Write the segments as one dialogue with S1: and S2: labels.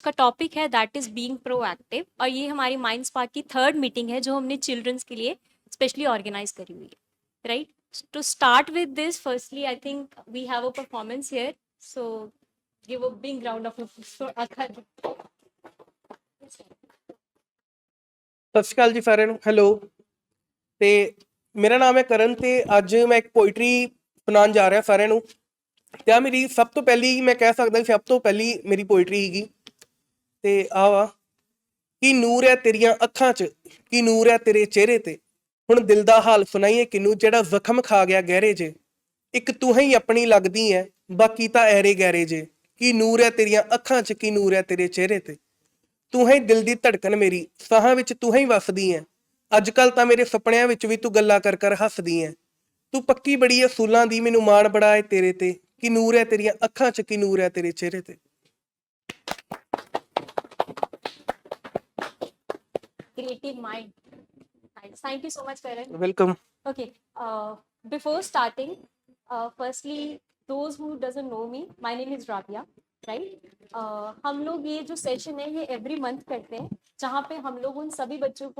S1: का टॉपिक है that is being proactive, और ये हमारी माइंड स्पार्क की थर्ड मीटिंग है जो हमने चिल्ड्रंस के लिए स्पेशली ऑर्गेनाइज करी हुई है, right? To start with this, firstly I think we have a performance here, so give a big round of applause for Akhar.
S2: ਸਤਿ ਸ਼੍ਰੀ ਅਕਾਲ ਜੀ ਸਾਰਿਆਂ ਨੂੰ। ਹੈਲੋ। ਤੇ ਮੇਰਾ ਨਾਮ ਹੈ ਕਰਨ ਤੇ ਅੱਜ ਮੈਂ ਇੱਕ ਪੋਇਟਰੀ ਸੁਣਾਉਣ ਜਾ ਰਿਹਾ ਸਾਰਿਆਂ ਨੂੰ। ਤੇ ਆ ਮੇਰੀ ਸਭ ਤੋਂ ਪਹਿਲੀ, ਮੈਂ ਕਹਿ ਸਕਦਾ ਸਭ ਤੋਂ ਪਹਿਲੀ ਮੇਰੀ ਪੋਇਟਰੀ ਸੀਗੀ। ਤੇ ਆ ਵਾ ਕੀ ਨੂਰ ਹੈ ਤੇਰੀਆਂ ਅੱਖਾਂ 'ਚ, ਕੀ ਨੂਰ ਹੈ ਤੇਰੇ ਚਿਹਰੇ ਤੇ, ਹੁਣ ਦਿਲ ਦਾ ਹਾਲ ਸੁਣਾਈਏ ਕਿਨੂੰ ਜਿਹੜਾ ਜ਼ਖਮ ਖਾ ਗਿਆ ਗਹਿਰੇ ਜੇ, ਇੱਕ ਤੂੰ ਹੀ ਆਪਣੀ ਲੱਗਦੀ ਹੈ ਬਾਕੀ ਤਾਂ ਐਰੇ ਗਹਿਰੇ ਜੇ, ਕੀ ਨੂਰ ਹੈ ਤੇਰੀਆਂ ਅੱਖਾਂ 'ਚ, ਕੀ ਨੂਰ ਹੈ ਤੇਰੇ ਚਿਹਰੇ ਤੇ, ਤੂੰ ਹੀ ਦਿਲ ਦੀ ਧੜਕਣ ਮੇਰੀ, ਸਾਹਾਂ ਵਿੱਚ ਤੂੰ ਹੀ ਵਸਦੀ ਐ, ਅੱਜ ਕੱਲ ਤਾਂ ਮੇਰੇ ਸੁਪਨਿਆਂ ਵਿੱਚ ਵੀ ਤੂੰ ਗੱਲਾਂ ਕਰ ਕਰ ਹੱਸਦੀ ਐ, ਤੂੰ ਪੱਕੀ ਬੜੀ ਅਸੂਲਾਂ ਦੀ, ਮੈਨੂੰ ਮਾਣ ਬੜਾ ਏ ਤੇਰੇ ਤੇ, ਕੀ ਨੂਰ ਹੈ ਤੇਰੀਆਂ ਅੱਖਾਂ 'ਚ, ਕੀ ਨੂਰ ਹੈ ਤੇਰੇ ਚਿਹਰੇ ਤੇ।
S1: Creative mind. Nice. Thank you so much, Karan.
S2: Welcome.
S1: Okay. Before starting, firstly, those who doesn't know me, my name is Rabia, right? हम लोग ये जो सेशन है ये एवरी मंथ करते हैं, जहाँ पे हम लोग उन सभी बच्चों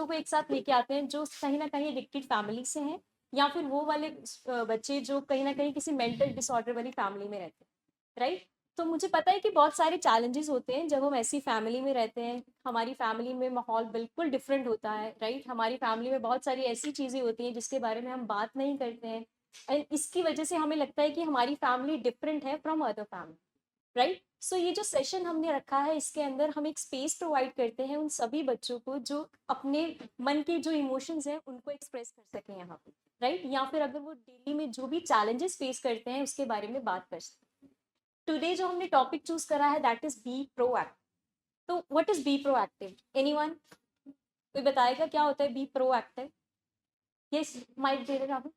S1: को एक साथ लेके आते हैं जो कहीं ना कहीं एडिक्टेड फैमिली से हैं, या फिर वो वाले बच्चे जो कहीं ना कहीं किसी मेंटल डिसऑर्डर वाली फैमिली में रहते हैं, राइट? तो मुझे पता है कि बहुत सारे चैलेंजेस होते हैं जब हम ऐसी फैमिली में रहते हैं। हमारी फैमिली में माहौल बिल्कुल डिफरेंट होता है, राइट? हमारी फैमिली में बहुत सारी ऐसी चीज़ें होती हैं जिसके बारे में हम बात नहीं करते हैं, एंड इसकी वजह से हमें लगता है कि हमारी फैमिली डिफरेंट है फ्रॉम अदर फैमिली, राइट? सो ये जो सेशन हमने रखा है इसके अंदर हम एक स्पेस प्रोवाइड करते हैं उन सभी बच्चों को जो अपने मन के जो इमोशंस हैं उनको एक्सप्रेस कर सकें यहाँ पे, राइट? या फिर अगर वो डेली में जो भी चैलेंजेस फेस करते हैं उसके बारे में बात कर सकें। टुडे जो हमने टॉपिक चूज करा है दैट इज बी प्रोएक्टिव। तो what is be proactive? Anyone कोई बताएगा क्या होता है बी प्रोएक्टिव? यस, माइक दे रहे आप।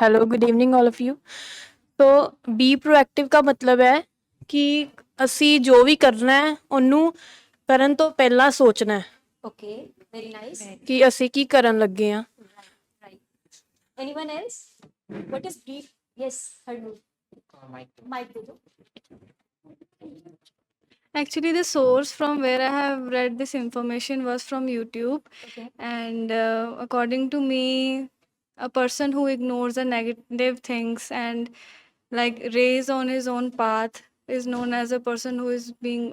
S3: Hello, good evening all of you. तो बी प्रोएक्टिव का मतलब है कि ਅਸੀਂ ਜੋ ਵੀ ਕਰਨਾ ਹੈ ਉਹਨੂੰ ਕਰਨ ਤੋਂ ਪਹਿਲਾਂ ਸੋਚਣਾ ਹੈ।
S1: Okay, very nice.
S3: ਕਿ ਅਸੀਂ ਕੀ ਕਰਨ ਲੱਗੇ ਹਾਂ।
S1: Right. Anyone else? What is B? Yes, Harnoor mike दे दो।
S4: Actually, the source from where I have read this information was from YouTube.
S1: Okay.
S4: And according to me, a person who ignores the negative things and like raise on his own path is known as a person who is being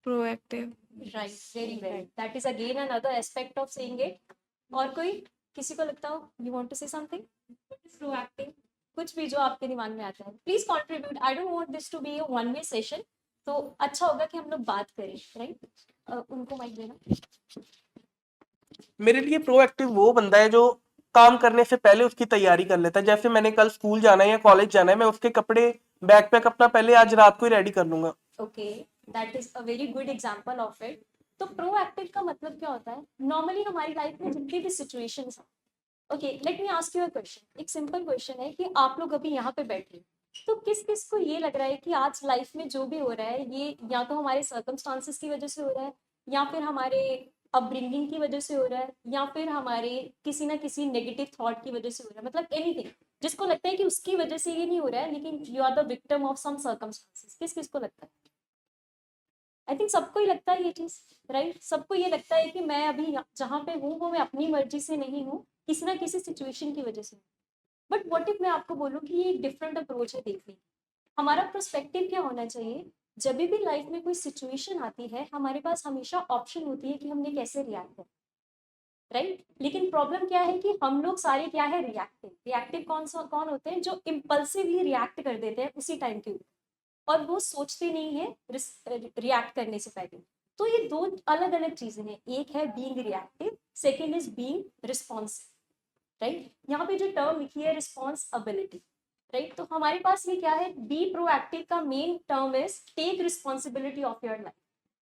S4: proactive.
S1: Right, very well, that is again another aspect of saying it. और कोई किसी को लगता हो you want to say something? Proactive कुछ भी जो आपके दिमाग में आता है please contribute. I don't want this to be a one way session, तो अच्छा होगा कि हम लोग बात करें, राइट? उनको माइक देना।
S2: मेरे लिए प्रोएक्टिव वो बंदा है जो काम करने से पहले उसकी तैयारी कर लेता है। जैसे मैंने कल स्कूल जाना है या कॉलेज जाना है, मैं उसके कपड़े बैकपैक अपना पहले आज रात को ही रेडी कर लूंगा।
S1: Okay, that is a very good example of it. तो प्रोएक्टिव का मतलब क्या होता है? नॉर्मली हमारी लाइफ में जितनी भी सिचुएशंस हैं, okay, let me ask you a question. एक सिंपल क्वेश्चन है कि आप लोग अभी यहाँ पे बैठे, तो किस किस को ये लग रहा है कि आज लाइफ में जो भी हो रहा है ये या तो हमारे सर्कमस्टांसेस की वजह से हो रहा है, या फिर हमारे अपब्रिंगिंग की वजह से हो रहा है, या फिर हमारे किसी ना किसी नेगेटिव थॉट की वजह से हो रहा है, मतलब एनीथिंग जिसको लगता है कि उसकी वजह से ये नहीं हो रहा है लेकिन you are the victim of some circumstances. किस किस को लगता है? आई थिंक सबको ही लगता है ये चीज, राइट? सबको ये लगता है कि मैं अभी जहाँ पे हूँ वो मैं अपनी मर्जी से नहीं हूँ, किसी ना किसी सिचुएशन की वजह से। बट व्हाट इफ मैं आपको बोलूँ कि ये एक डिफरेंट अप्रोच है देखने की। हमारा पर्सपेक्टिव क्या होना चाहिए? जब भी लाइफ में कोई सिचुएशन आती है हमारे पास हमेशा ऑप्शन होती है कि हमने कैसे रिएक्ट करें, राइट? लेकिन प्रॉब्लम क्या है कि हम लोग सारे क्या है, रिएक्टिव। रिएक्टिव कौन होते हैं? जो इम्पल्सिवली रिएक्ट कर देते हैं उसी टाइम के ऊपर, और वो सोचते नहीं है रिएक्ट करने से पहले। तो ये दो अलग अलग चीजें हैं, एक है being reactive, second is being responsive, right? यहाँ पे जो टर्म लिखी है रिस्पॉन्सिबिलिटी, राइट? तो हमारे पास ये क्या है, बी प्रोएक्टिव का main term is take responsibility of your life.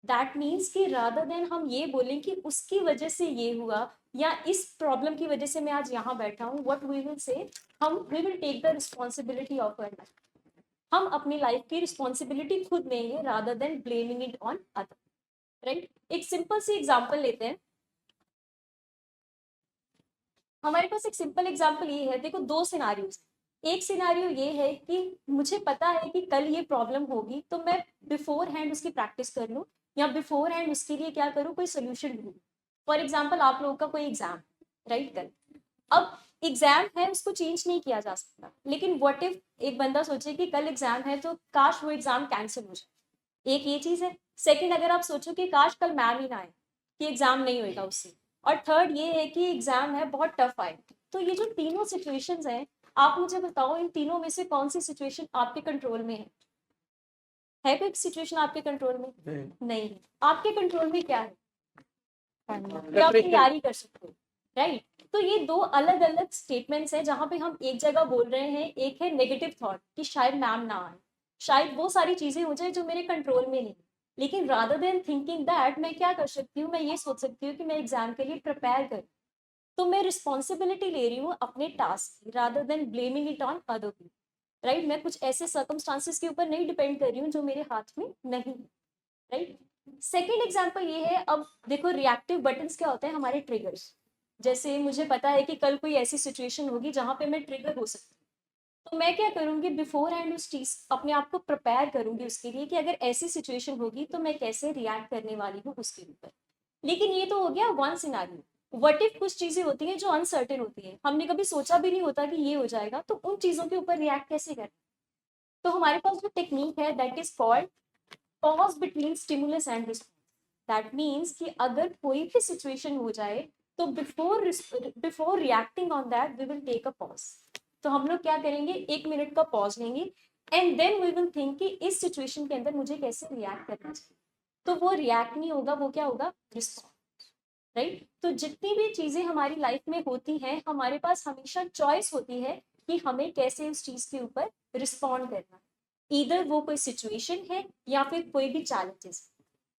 S1: That means कि रादर देन हम ये बोलें कि उसकी वजह से ये हुआ या इस प्रॉब्लम की वजह से मैं आज यहाँ बैठा हूँ, what we will say, we will take the responsibility of your life. हम अपनी लाइफ की रिस्पॉन्सिबिलिटी खुद लेंगे rather than blaming it on other, right? एक सिंपल सी एग्जांपल लेते हैं। हमारे पास एक सिंपल एग्जांपल ये है, देखो दो सिनारियोज। एक सिनारियो ये है कि मुझे पता है कि कल ये प्रॉब्लम होगी, तो मैं बिफोर हैंड उसकी प्रैक्टिस कर लूँ या बिफोर हैंड उसके लिए क्या करूँ, कोई सोल्यूशन ढूंढूं। फॉर एग्जाम्पल आप लोगों का कोई एग्जाम, राइट, कल। अब एग्जाम है, उसको चेंज नहीं किया जा सकता, लेकिन व्हाट इफ एक बंदा सोचे कि कल एग्जाम है तो काश वो एग्जाम कैंसिल हो जाए। एक ये चीज है। सेकंड, अगर आप सोचो कि काश कल मैम ही ना आए, कि एग्जाम नहीं होएगा उससे। और थर्ड ये है कि एग्जाम है बहुत टफ आए। तो ये जो तीनों सिचुएशंस हैं, आप मुझे बताओ इन तीनों में से कौन सी सिचुएशन आपके कंट्रोल में है कोई सिचुएशन आपके कंट्रोल में? नहीं है। आपके कंट्रोल में क्या है? कि आप तैयारी कर सकते हो, राइट। तो ये दो अलग अलग स्टेटमेंट्स हैं जहां पे हम एक जगह बोल रहे हैं, एक है नेगेटिव थॉट कि शायद मैम ना आए, शायद वो सारी चीजें हो जाए जो मेरे कंट्रोल में नहीं। लेकिन रादर देन थिंकिंग दैट, मैं क्या कर सकती हूँ, मैं ये सोच सकती हूँ कि मैं एग्जाम के लिए प्रिपेयर करूँ। तो मैं रिस्पॉन्सिबिलिटी ले रही हूँ अपने टास्क की, rather than blaming it on other people, right. मैं कुछ ऐसे सर्कमस्टांसिस के ऊपर नहीं डिपेंड कर रही हूँ जो मेरे हाथ में नहीं है, राइट। सेकेंड एग्जाम्पल ये है, अब देखो रिएक्टिव बटन्स क्या होते हैं, हमारे ट्रिगर्स। जैसे मुझे पता है कि कल कोई ऐसी सिचुएशन होगी जहां पे मैं ट्रिगर हो सकती हूँ, तो मैं क्या करूंगी, बिफोर हैंड उस चीज अपने आप को प्रिपेयर करूंगी उसके लिए कि अगर ऐसी सिचुएशन होगी तो मैं कैसे रिएक्ट करने वाली हूँ उसके ऊपर। लेकिन ये तो हो गया वन सिनारियो। व्हाट इफ कुछ चीजें होती हैं जो अनसर्टेन होती है, हमने कभी सोचा भी नहीं होता कि ये हो जाएगा, तो उन चीजों के ऊपर रिएक्ट कैसे करें? तो हमारे पास जो टेक्निक है that is called pause between stimulus and response. That means कि अगर कोई भी सिचुएशन हो जाए तो before reacting on that we will take a pause. तो हम लोग क्या करेंगे, 1 मिनट का पॉज लेंगे and then we will think कि इस सिचुएशन के अंदर मुझे कैसे रिएक्ट करना चाहिए। तो वो रिएक्ट नहीं होगा, वो क्या होगा, रिस्पॉन्स, राइट। तो जितनी भी चीजें हमारी लाइफ में होती हैं, हमारे पास हमेशा चॉइस होती है कि हमें कैसे उस चीज के ऊपर रिस्पॉन्ड करना है। इधर वो कोई सिचुएशन है या फिर कोई भी चैलेंजेस,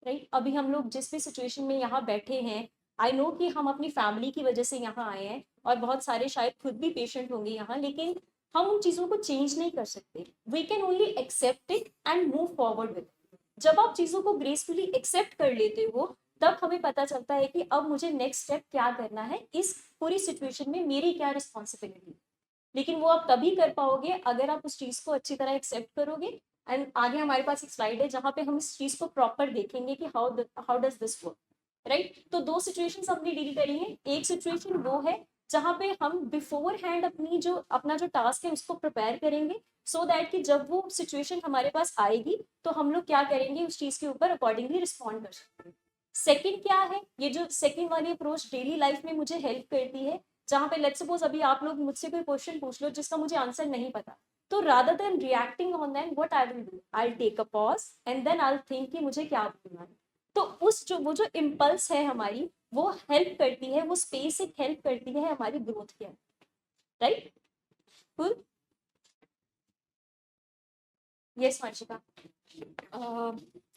S1: राइट। अभी हम लोग जिस भी सिचुएशन में यहाँ बैठे हैं, आई नो कि हम अपनी फैमिली की वजह से यहाँ आए हैं और बहुत सारे शायद खुद भी पेशेंट होंगे यहाँ, लेकिन हम उन चीज़ों को चेंज नहीं कर सकते। We can only accept it and move forward with. जब आप चीज़ों को ग्रेसफुली एक्सेप्ट कर लेते हो, तब हमें पता चलता है कि अब मुझे नेक्स्ट स्टेप क्या करना है, इस पूरी सिचुएशन में मेरी क्या रिस्पॉन्सिबिलिटी। लेकिन वो आप तभी कर पाओगे अगर आप उस चीज़ को अच्छी तरह एक्सेप्ट करोगे। एंड आगे हमारे पास एक स्लाइड है जहाँ पे हम इस चीज़ को प्रॉपर देखेंगे कि how does this work, right. तो दो सिचुएशंस हमने डील करी है। एक सिचुएशन वो है जहाँ पे हम बिफोर हैंड अपना जो टास्क है उसको प्रिपेयर करेंगे, सो दैट कि जब वो सिचुएशन हमारे पास आएगी तो हम लोग क्या करेंगे, उस चीज़ के ऊपर अकॉर्डिंगली रिस्पॉन्ड कर सकते हैं। सेकेंड क्या है, ये जो सेकेंड वाली अप्रोच डेली लाइफ में मुझे हेल्प करती है, जहाँ पे लेट्स सपोज अभी आप लोग मुझसे कोई क्वेश्चन पूछ लो जिसका मुझे आंसर नहीं पता, तो rather than reacting on that what I will do, I take a pause and then I think कि मुझे क्या बोलना है। तो वो जो इम्पल्स है हमारी, वो हेल्प करती है, वो स्पेस एक हेल्प करती है हमारी ग्रोथ के, राइट। कुल, यस वंशिका।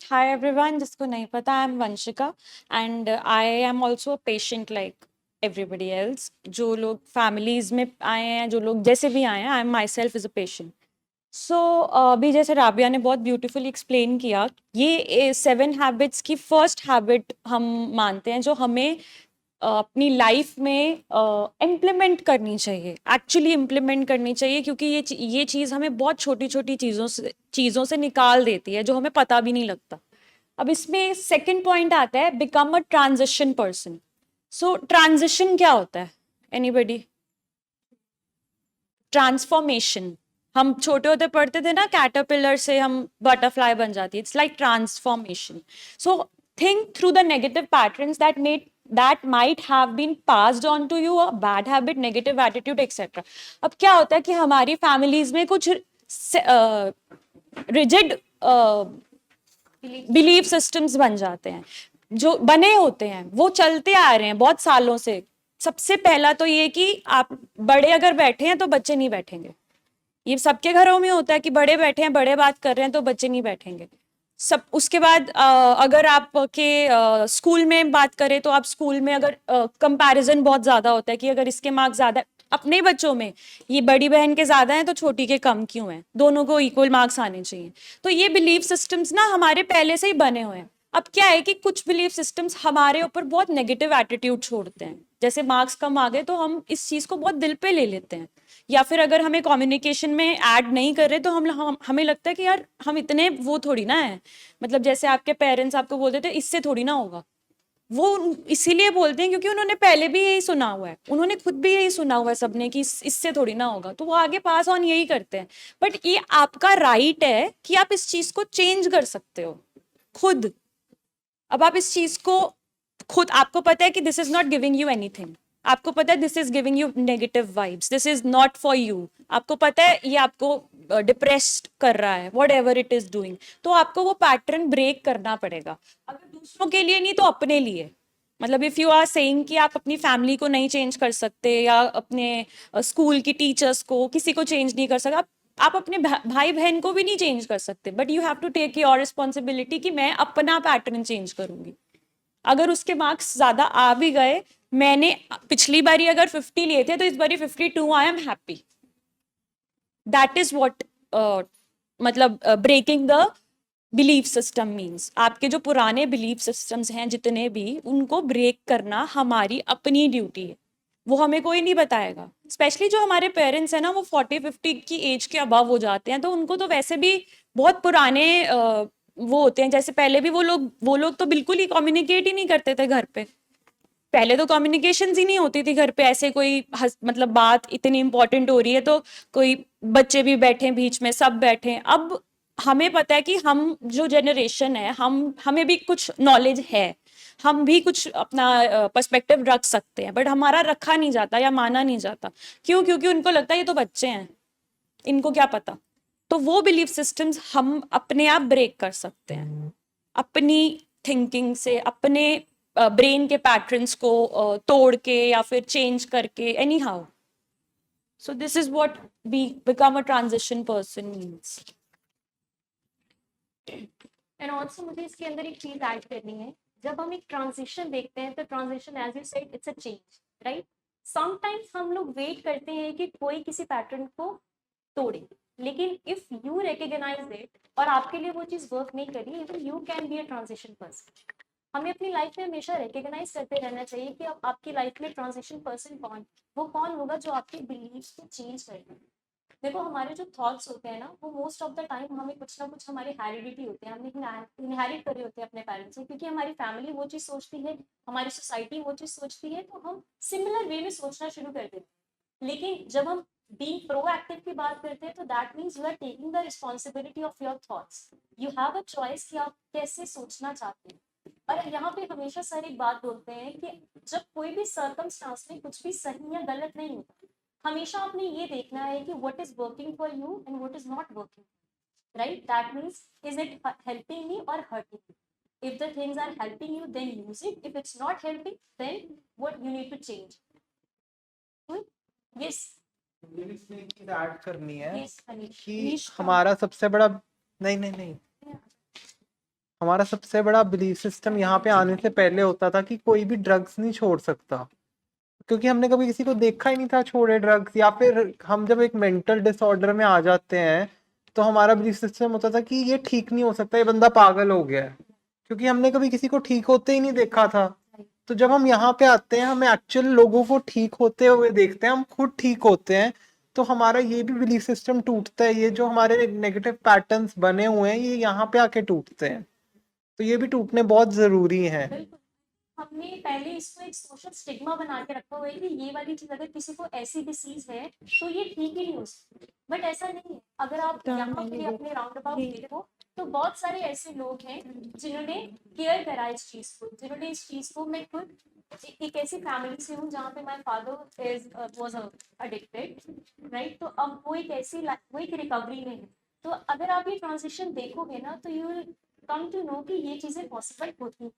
S5: Hi everyone, जिसको नहीं पता, I am Vanshika and I am also patient like everybody else. जो लोग फैमिलीज में आए हैं, जो लोग जैसे भी आए हैं, I am myself is a patient. So अभी जैसे राबिया ने बहुत ब्यूटीफुली एक्सप्लेन किया, ये 7 हैबिट्स की फर्स्ट हैबिट हम मानते हैं जो हमें अपनी लाइफ में इम्प्लीमेंट करनी चाहिए, एक्चुअली इम्प्लीमेंट करनी चाहिए, क्योंकि ये चीज़ हमें बहुत छोटी छोटी चीज़ों से निकाल देती है जो हमें पता भी नहीं लगता। अब इसमें सेकंड पॉइंट आता है, become a transition person. So transition क्या होता है, एनीबडी? ट्रांसफॉर्मेशन। हम छोटे होते पढ़ते थे ना, कैटरपिलर से हम बटरफ्लाई बन जाती है, it's like transformation. So think through the negative patterns that might have been passed on to you, a bad habit, negative attitude, etc. अब क्या होता है कि हमारी फैमिलीज में कुछ रिजिड बिलीफ सिस्टम्स बन जाते हैं, जो बने होते हैं, वो चलते आ रहे हैं बहुत सालों से। सबसे पहला तो ये कि आप बड़े अगर बैठे हैं तो बच्चे नहीं बैठेंगे। ये सबके घरों में होता है कि बड़े बैठे हैं, बड़े बात कर रहे हैं तो बच्चे नहीं बैठेंगे। सब उसके बाद अगर आपके स्कूल में बात करें तो आप स्कूल में अगर कंपैरिजन बहुत ज़्यादा होता है कि अगर इसके मार्क्स ज़्यादा, अपने बच्चों में ये बड़ी बहन के ज़्यादा हैं तो छोटी के कम क्यों हैं, दोनों को इक्वल मार्क्स आने चाहिए। तो ये बिलीफ सिस्टम्स ना हमारे पहले से ही बने हुए हैं। अब क्या है कि कुछ बिलीफ सिस्टम्स हमारे ऊपर बहुत नेगेटिव एटीट्यूड छोड़ते हैं, जैसे मार्क्स कम आ गए तो हम इस चीज़ को बहुत दिल पे ले लेते हैं, या फिर अगर हमें कम्युनिकेशन में ऐड नहीं कर रहे तो हमें लगता है कि यार हम इतने वो थोड़ी ना है, मतलब जैसे आपके पेरेंट्स आपको बोलते थे इससे थोड़ी ना होगा, वो इसीलिए बोलते हैं क्योंकि उन्होंने पहले भी यही सुना हुआ है, उन्होंने खुद भी यही सुना हुआ है सबने कि इससे थोड़ी ना होगा, तो वो आगे पास ऑन यही करते हैं। बट ये आपका राइट है कि आप इस चीज को चेंज कर सकते हो खुद। अब आप इस चीज को खुद, आपको पता है कि this is not giving you anything, आपको पता है this is giving you negative vibes, this is not for you, आपको पता है ये आपको डिप्रेस्ड कर रहा है, what ever it is doing, तो आपको वो पैटर्न ब्रेक करना पड़ेगा। अगर दूसरों के लिए नहीं तो अपने लिए, मतलब इफ यू आर सेइंग कि आप अपनी फैमिली को नहीं चेंज कर सकते या अपने स्कूल की टीचर्स को किसी को चेंज नहीं कर सकते, आप अपने भाई बहन को भी नहीं चेंज कर सकते, but you have to take your responsibility कि मैं अपना पैटर्न चेंज करूंगी। अगर उसके मार्क्स ज्यादा आ भी गए, मैंने पिछली बारी अगर 50 लिए थे तो इस बारी 52, I am happy, that is what मतलब breaking the belief system means. आपके जो पुराने बिलीफ सिस्टम्स हैं जितने भी, उनको ब्रेक करना हमारी अपनी ड्यूटी है, वो हमें कोई नहीं बताएगा। स्पेशली जो हमारे पेरेंट्स हैं ना, वो 40-50 की एज के अबव हो जाते हैं, तो उनको तो वैसे भी बहुत पुराने वो होते हैं, जैसे पहले भी वो लोग तो बिल्कुल ही कम्युनिकेट ही नहीं करते थे घर पे, पहले तो कम्युनिकेशन ही नहीं होती थी घर पे, ऐसे कोई मतलब बात इतनी इंपॉर्टेंट हो रही है तो कोई बच्चे भी बैठे बीच में, सब बैठे। अब हमें पता है कि हम जो जनरेशन है, हमें भी कुछ नॉलेज है, हम भी कुछ अपना पर्सपेक्टिव रख सकते हैं, बट हमारा रखा नहीं जाता या माना नहीं जाता। क्यों? क्योंकि उनको लगता है ये तो बच्चे हैं, इनको क्या पता। तो वो बिलीफ सिस्टम्स हम अपने आप ब्रेक कर सकते हैं अपनी थिंकिंग से, अपने ब्रेन के पैटर्न्स को तोड़ के या फिर चेंज करके, any how. So this is what be become a transition person means.
S1: And also मुझे इसके अंदर एक चीज ऐड करनी है, जब हम एक ट्रांजिशन देखते हैं तो transition as you said it's a change, right. Sometimes हम लोग वेट करते हैं कि कोई किसी पैटर्न को तोड़े, लेकिन इफ यू रिकॉग्नाइज इट और आपके लिए वो चीज वर्क नहीं करी, even you can be a transition person. हमें अपनी लाइफ में हमेशा रिकॉग्नाइज करते रहना चाहिए कि अब आपकी लाइफ में ट्रांजिशन पर्सन कौन, वो कौन होगा जो आपके बिलीव्स को चेंज करेगा। देखो हमारे जो थॉट्स होते हैं ना, वो मोस्ट ऑफ द टाइम हमें कुछ ना कुछ हमारे हेरिडिटी होते हैं, हमने इनहेरिट करे होते हैं अपने पेरेंट्स से, क्योंकि हमारी फैमिली वो चीज़ सोचती है, हमारी सोसाइटी वो चीज़ सोचती है, तो हम सिमिलर वे में सोचना शुरू कर देते हैं। लेकिन जब हम बीइंग प्रोएक्टिव की बात करते हैं तो that means you are taking the responsibility of your thoughts, you have a choice कि आप कैसे सोचना चाहते हैं। और यहाँ पे हमेशा सर एक बात बोलते हैं कि जब कोई भी सर्कमस्टांस में कुछ भी सही या गलत नहीं होता, हमेशा आपने ये देखना है कि what is working for you and what is not working, right. That means is it helping me और hurting me. if the things are helping you then use it, if it's not helping then what you need to change. yes
S6: मुझे इसमें एक चीज add करनी है
S1: yes Anish.
S6: कि
S1: Anish,
S6: हमारा सबसे बड़ा नहीं हमारा सबसे बड़ा बिलीफ सिस्टम यहाँ पे आने से पहले होता था कि कोई भी ड्रग्स नहीं छोड़ सकता, क्योंकि हमने कभी किसी को देखा ही नहीं था छोड़े ड्रग्स। या फिर हम जब एक मेंटल डिसऑर्डर में आ जाते हैं तो हमारा बिलीफ सिस्टम होता था कि ये ठीक नहीं हो सकता, ये बंदा पागल हो गया है, क्योंकि हमने कभी किसी को ठीक होते ही नहीं देखा था। तो जब हम यहाँ पे आते हैं, हम एक्चुअल लोगों को ठीक होते हुए देखते हैं, हम खुद ठीक होते हैं, तो हमारा ये भी बिलीफ सिस्टम टूटता है। ये जो हमारे नेगेटिव पैटर्न्स बने हुए हैं, ये यहाँ पे आके टूटते हैं, तो ये भी टूटने बहुत जरूरी है।
S1: बिल्कुल। हमने पहले इसको एक सोशल स्टिग्मा बना के रखा हुआ है कि ये वाली चीज अगर किसी को ऐसी डिसीज है तो ये ठीक ही नहीं हो सकती, बट ऐसा नहीं है। अगर आप यहाँ पे अपने राउंड अबाउट देखो तो बहुत सारे ऐसे लोग हैं जिन्होंने केयर करा इस चीज को, जिन्होंने इस चीज को, मैं खुद एक ऐसी फैमिली से हूँ जहाँ पे my father is was addicted, right. तो अब वो एक ऐसी वो एक रिकवरी में है। तो अगर आप ये ट्रांजिशन देखोगे ना तो you will come to know कि ये चीजें पॉसिबल होती हैं।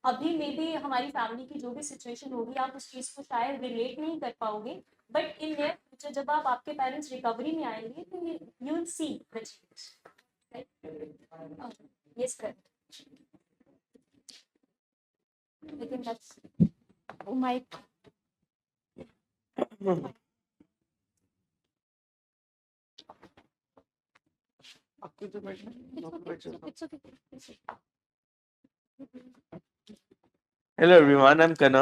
S1: अभी मे बी हमारी फैमिली की जो भी सिचुएशन होगी आप उस चीज को शायद रिलेट नहीं कर पाओगे, बट इन नियर फ्यूचर जब आप आपके पेरेंट्स रिकवरी में आएंगे तो you will see the change. Yes correct. लेकिन that's my it's okay.
S7: Hello everyone, I'm Kana.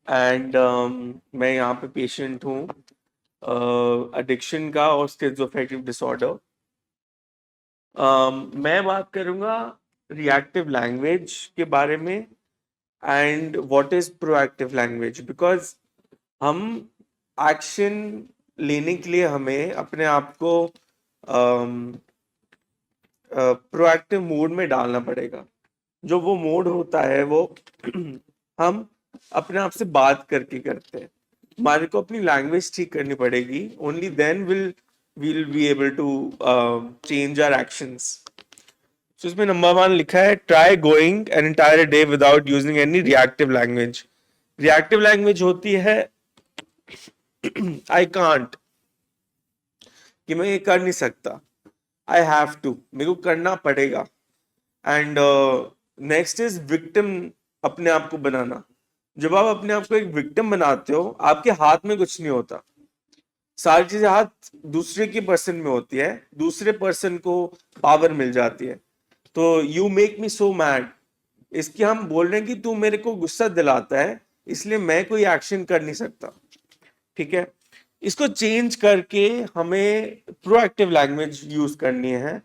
S7: And मैं यहाँ पे पेशेंट हूँ एडिक्शन का और स्किज़ोफ्रेनिक डिसऑर्डर। मैं बात करूँगा रिएक्टिव लैंग्वेज के बारे में and what is proactive language, because हम एक्शन लेने के लिए हमें अपने आप को प्रोएक्टिव मोड में डालना पड़ेगा। जो वो मोड होता है वो हम अपने आप से बात करके करते हैं। हमारे को अपनी लैंग्वेज ठीक करनी पड़ेगी, only then will be able to change our actions. So, इसमें नंबर 1 लिखा है try going an entire day without using any reactive language. Reactive language होती है आई कांट, कि मैं ये कर नहीं सकता, आई हैव टू, मेरे को करना पड़ेगा। एंड नेक्स्ट इज विक्टिम, अपने आप को बनाना। जब आप अपने आप को एक विक्टिम बनाते हो, आपके हाथ में कुछ नहीं होता, सारी चीजें हाथ दूसरे की पर्सन में होती है, दूसरे पर्सन को पावर मिल जाती है। तो you make me so mad, इसकी हम बोल रहे हैं कि तू मेरे को गुस्सा दिलाता है, इसलिए मैं कोई एक्शन कर नहीं सकता। ठीक है, इसको चेंज करके हमें प्रोएक्टिव लैंग्वेज यूज करनी है।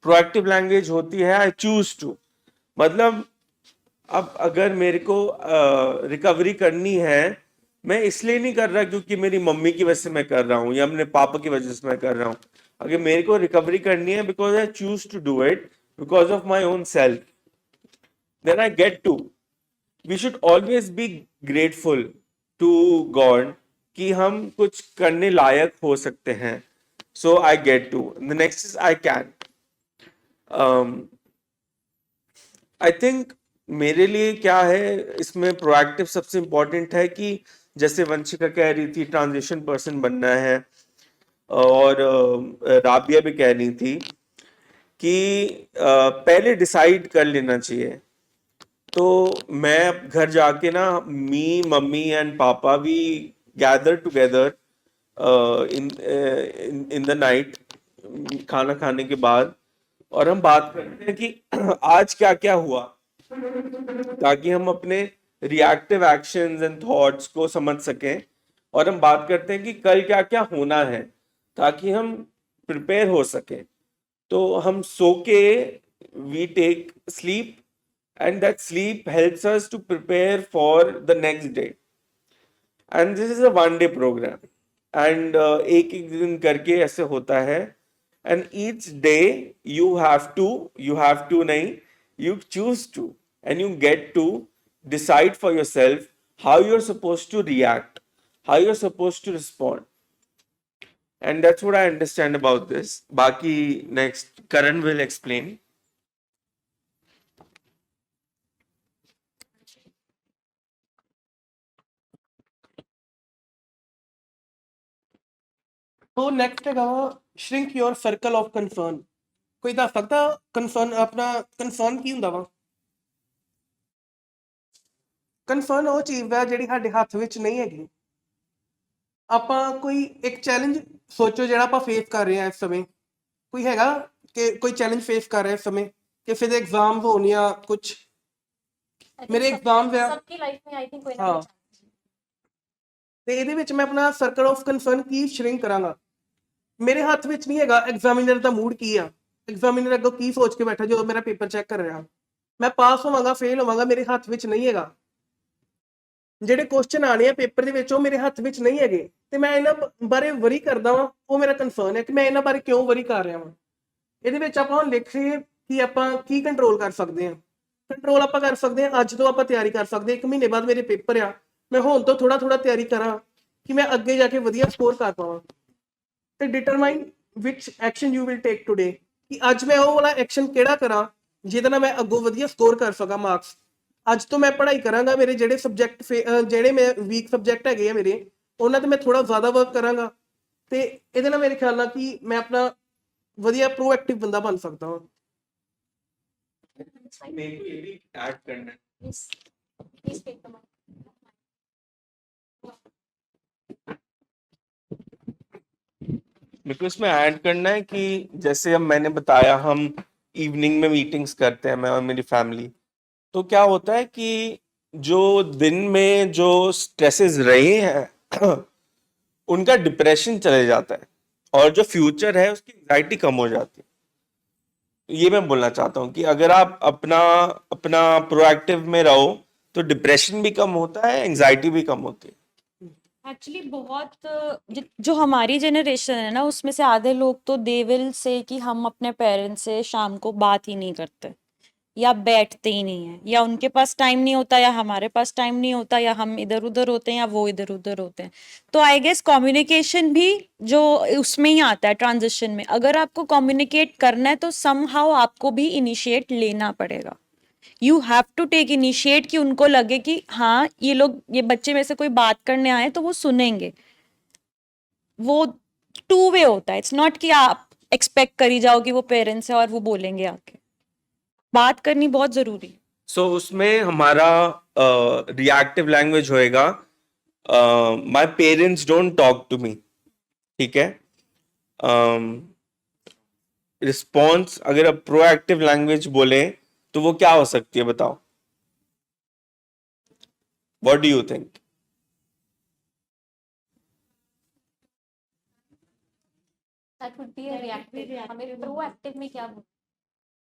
S7: प्रोएक्टिव लैंग्वेज होती है आई चूज टू, मतलब अब अगर मेरे को रिकवरी करनी है, मैं इसलिए नहीं कर रहा क्योंकि मेरी मम्मी की वजह से मैं कर रहा हूँ या अपने पापा की वजह से मैं कर रहा हूँ। अगर मेरे को रिकवरी करनी है because I choose to do it because of my own self, then I get to. We should always be grateful to God कि हम कुछ करने लायक हो सकते हैं। So I get to, the next is I can. I think मेरे लिए क्या है इसमें प्रोएक्टिव सबसे इंपॉर्टेंट है कि जैसे वंशिका कह रही थी ट्रांजिशन पर्सन बनना है, और राबिया भी कह रही थी कि पहले डिसाइड कर लेना चाहिए। तो मैं घर जाके ना, me mummy and papa we gather together in the night, खाना खाने के बाद, और हम बात करते हैं कि आज क्या क्या हुआ, ताकि हम अपने रिएक्टिव एक्शंस एंड थॉट्स को समझ सकें। और हम बात करते हैं कि कल क्या क्या होना है, ताकि हम प्रिपेयर हो सकें। तो हम सो के we take sleep and that sleep helps us to prepare for the next day. And this is a 1 day program, and एक एक दिन करके ऐसे होता है। And each day you have to नहीं, you choose to, and you get to decide for yourself how you're supposed to react, how you're supposed to respond. And that's what I understand about this. Baki next Karan will explain.
S2: तो next ਹੈਗਾ shrink your circle of concern. ਕੋਈ ਦੱਸ ਸਕਦਾ concern, ਆਪਣਾ concern ਕੀ ਹੁੰਦਾ ਵਾ? Concern ਉਹ ਚੀਜ਼ ਹੈ ਜਿਹੜੀ ਸਾਡੇ ਹੱਥ ਵਿੱਚ ਨਹੀਂ ਹੈਗੀ। ਆਪਾਂ ਕੋਈ ਇੱਕ ਚੈਲੰਜ ਸੋਚੋ ਜਿਹੜਾ ਆਪਾਂ ਫੇਸ ਕਰ ਰਹੇ ਹਾਂ ਇਸ ਸਮੇਂ। ਕੋਈ ਹੈਗਾ ਕਿ ਕੋਈ ਚੈਲੰਜ ਫੇਸ ਕਰ ਰਿਹਾ ਇਸ ਸਮੇਂ, ਕਿਸੇ ਦੇ ਐਗਜ਼ਾਮ ਹੋਣ ਜਾਂ ਕੁਛ? ਮੇਰੇ एग्जाम्स ਆ
S1: सबकी लाइफ में आई थिंक कोई ना
S2: हाँ।
S1: कोई challenge है।
S2: ਤੇ ਇਹਦੇ ਵਿੱਚ ਮੈਂ ਆਪਣਾ circle of concern Ki shrink ਕਰਾਂਗਾ? ਮੇਰੇ ਹੱਥ ਵਿੱਚ ਨਹੀਂ ਹੈਗਾ ਐਗਜ਼ਾਮੀਨਰ ਦਾ ਮੂਡ ਕੀ ਆ, ਐਗਜ਼ਾਮੀਨਰ ਅੱਗੋਂ ਕੀ ਸੋਚ ਕੇ ਬੈਠਾ ਜਦੋਂ ਮੇਰਾ ਪੇਪਰ ਚੈੱਕ ਕਰ ਰਿਹਾ। ਮੈਂ ਪਾਸ ਹੋਵਾਂਗਾ ਫੇਲ ਹੋਵਾਂਗਾ ਮੇਰੇ ਹੱਥ ਵਿੱਚ ਨਹੀਂ ਹੈਗਾ। ਜਿਹੜੇ ਕੁਐਸਚਨ ਆਣੇ ਆ ਪੇਪਰ ਦੇ ਵਿੱਚ ਉਹ ਮੇਰੇ ਹੱਥ ਵਿੱਚ ਨਹੀਂ ਹੈਗੇ, ਤੇ ਮੈਂ ਇਹਨਾਂ ਬਾਰੇ ਵਰੀ ਕਰਦਾ ਵਾਂ। ਉਹ ਮੇਰਾ ਕਨਸਰਨ ਹੈ ਕਿ ਮੈਂ ਇਹਨਾਂ ਬਾਰੇ ਕਿਉਂ ਵਰੀ ਕਰ ਰਿਹਾ ਵਾਂ। ਇਹਦੇ ਵਿੱਚ ਆਪਾਂ ਹੁਣ ਲਿਖੀਏ ਕਿ ਆਪਾਂ ਕੀ ਕੰਟਰੋਲ ਕਰ ਸਕਦੇ ਹਾਂ। ਕੰਟਰੋਲ ਆਪਾਂ ਕਰ ਸਕਦੇ ਹਾਂ, ਅੱਜ ਤੋਂ ਆਪਾਂ ਤਿਆਰੀ ਕਰ ਸਕਦੇ ਹਾਂ। 1 ਮਹੀਨੇ ਬਾਅਦ ਮੇਰੇ ਪੇਪਰ ਆ, ਮੈਂ ਹੁਣ ਤੋਂ ਥੋੜਾ ਤਿਆਰੀ ਕਰਾਂ ਕਿ ਮੈਂ ਅੱਗੇ ਜਾ ਕੇ ਵਧੀਆ ਸਕੋਰ ਕਰ ਪਾਵਾਂ। ਤੇ determine which action you will take today, ਕਿ ਅੱਜ ਮੈਂ ਉਹ ਵਾਲਾ ਐਕਸ਼ਨ ਕਿਹੜਾ ਕਰਾਂ ਜਿਹਦੇ ਨਾਲ ਮੈਂ ਅੱਗੋਂ ਵਧੀਆ ਸਕੋਰ ਕਰ ਸਕਾਂ ਮਾਰਕਸ। ਅੱਜ ਤੋਂ ਮੈਂ ਪੜ੍ਹਾਈ ਕਰਾਂਗਾ, ਮੇਰੇ ਜਿਹੜੇ ਸਬਜੈਕਟ ਜਿਹੜੇ ਮੈਂ ਵੀਕ ਸਬਜੈਕਟ ਹੈਗੇ ਆ ਮੇਰੇ, ਉਹਨਾਂ ਤੇ ਮੈਂ ਥੋੜਾ ਜ਼ਿਆਦਾ ਵਰਕ ਕਰਾਂਗਾ। ਤੇ ਇਹਦੇ ਨਾਲ ਮੇਰੇ ਖਿਆਲ ਨਾਲ ਕਿ ਮੈਂ ਆਪਣਾ ਵਧੀਆ ਪ੍ਰੋਐਕਟਿਵ ਬੰਦਾ ਬਣ ਸਕਦਾ ਹਾਂ।
S1: It's fine.
S7: मेरे को ये भी ऐड करना है।
S1: Please, please take the mic.
S7: मेरे को इसमें ऐड करना है कि जैसे अब मैंने बताया हम इवनिंग में मीटिंग्स करते हैं, मैं और मेरी फैमिली। तो क्या होता है कि जो दिन में जो स्ट्रेसेस रहे हैं उनका डिप्रेशन चले जाता है और जो फ्यूचर है उसकी एंजाइटी कम हो जाती है। ये मैं बोलना चाहता हूँ कि अगर आप अपना अपना प्रोएक्टिव में रहो तो डिप्रेशन भी कम होता है, एंजाइटी भी कम होती है।
S5: एक्चुअली बहुत जो हमारी जनरेशन है ना, उसमें से आधे लोग तो दे विल से कि हम अपने पेरेंट्स से शाम को बात ही नहीं करते या बैठते ही नहीं है, या उनके पास टाइम नहीं होता या हमारे पास टाइम नहीं होता, या हम इधर उधर होते हैं या वो इधर उधर होते हैं। तो आई गेस कम्युनिकेशन भी जो उसमें ही आता है ट्रांजिशन में। अगर आपको कम्युनिकेट करना है तो समहाउ आपको भी इनिशिएट लेना पड़ेगा। You have to take initiate कि उनको लगे कि हाँ ये लोग, ये बच्चे में से कोई बात करने आए तो वो सुनेंगे। वो टू वे होता है, इट्स नॉट कि आप एक्सपेक्ट करी जाओ कि वो पेरेंट्स है और वो बोलेंगे आके। बात करनी बहुत जरूरी है।
S7: सो उसमें हमारा रिएक्टिव लैंग्वेज होएगा, my parents don't talk to me, ठीक है। रिस्पॉन्स अगर आप प्रोएक्टिव लैंग्वेज बोले तो वो क्या हो सकती है, बताओ, what do you think?
S1: That would be a reactive. हमें प्रोएक्टिव में क्या बोलना,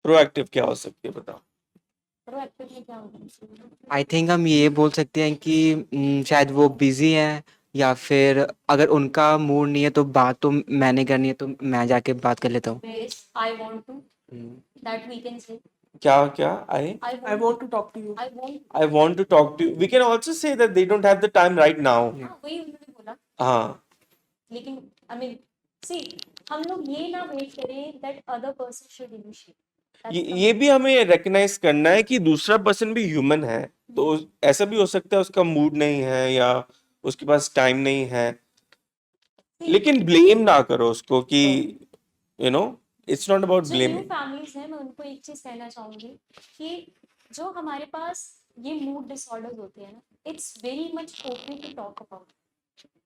S7: प्रोएक्टिव क्या हो सकती है, बताओ।
S1: प्रोएक्टिव में क्या होना?
S8: आई थिंक हम ये बोल सकते हैं कि शायद वो बिजी हैं, या फिर अगर उनका मूड नहीं है तो बात तो मैंने करनी है तो मैं जाके बात कर लेता हूँ।
S1: Yes, I want to, that we can say.
S7: क्या क्या आई
S1: I
S2: I
S1: want
S2: want to talk to you.
S1: I want
S7: I want to talk to you. We can also say that they don't have the time right now.
S1: हाँ वही उन्होंने बोला,
S7: हाँ,
S1: लेकिन I mean see, हम लोग ये ना वेट करें that other person should initiate. That's the
S7: ये भी हमें रिकग्नाइज करना है कि दूसरा पर्सन भी ह्यूमन है। तो ऐसा भी हो सकता है उसका मूड नहीं है या उसके पास टाइम नहीं है, लेकिन ब्लेम ना करो उसको कि इट्स नॉट अबाउट
S1: जो न्यू
S7: ब्लेमिंग।
S1: फैमिलीज हैं, मैं उनको एक चीज कहना चाहूंगी कि जो हमारे पास ये मूड डिसऑर्डर्स होते हैं ना, it's very much okay to talk about,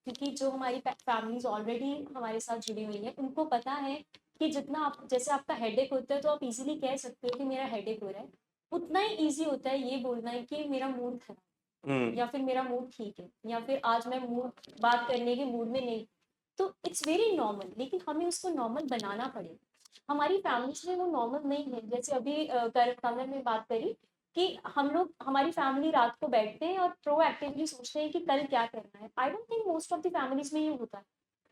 S1: क्योंकि जो हमारी फैमिलीज ऑलरेडी हमारे साथ जुड़ी हुई है, उनको पता है कि जितना आप, जैसे आपका हेडेक होता है तो आप इजीली कह सकते हो कि मेरा हेडेक हो रहा है, उतना ही इजी होता है ये बोलना है कि मेरा मूड खराब, या फिर मेरा मूड ठीक है, या फिर आज मैं मूड बात करने के मूड में नहीं। तो इट्स वेरी नॉर्मल, लेकिन हमें उसको नॉर्मल बनाना पड़ेगा। हमारी फैमिलीज में वो नॉर्मल नहीं है। जैसे अभी कमर में बात करी कि हम लोग, हमारी फैमिली रात को बैठते हैं और प्रोएक्टिवली सोचते हैं कि कल क्या करना है। I don't think most of the families में ये होता है।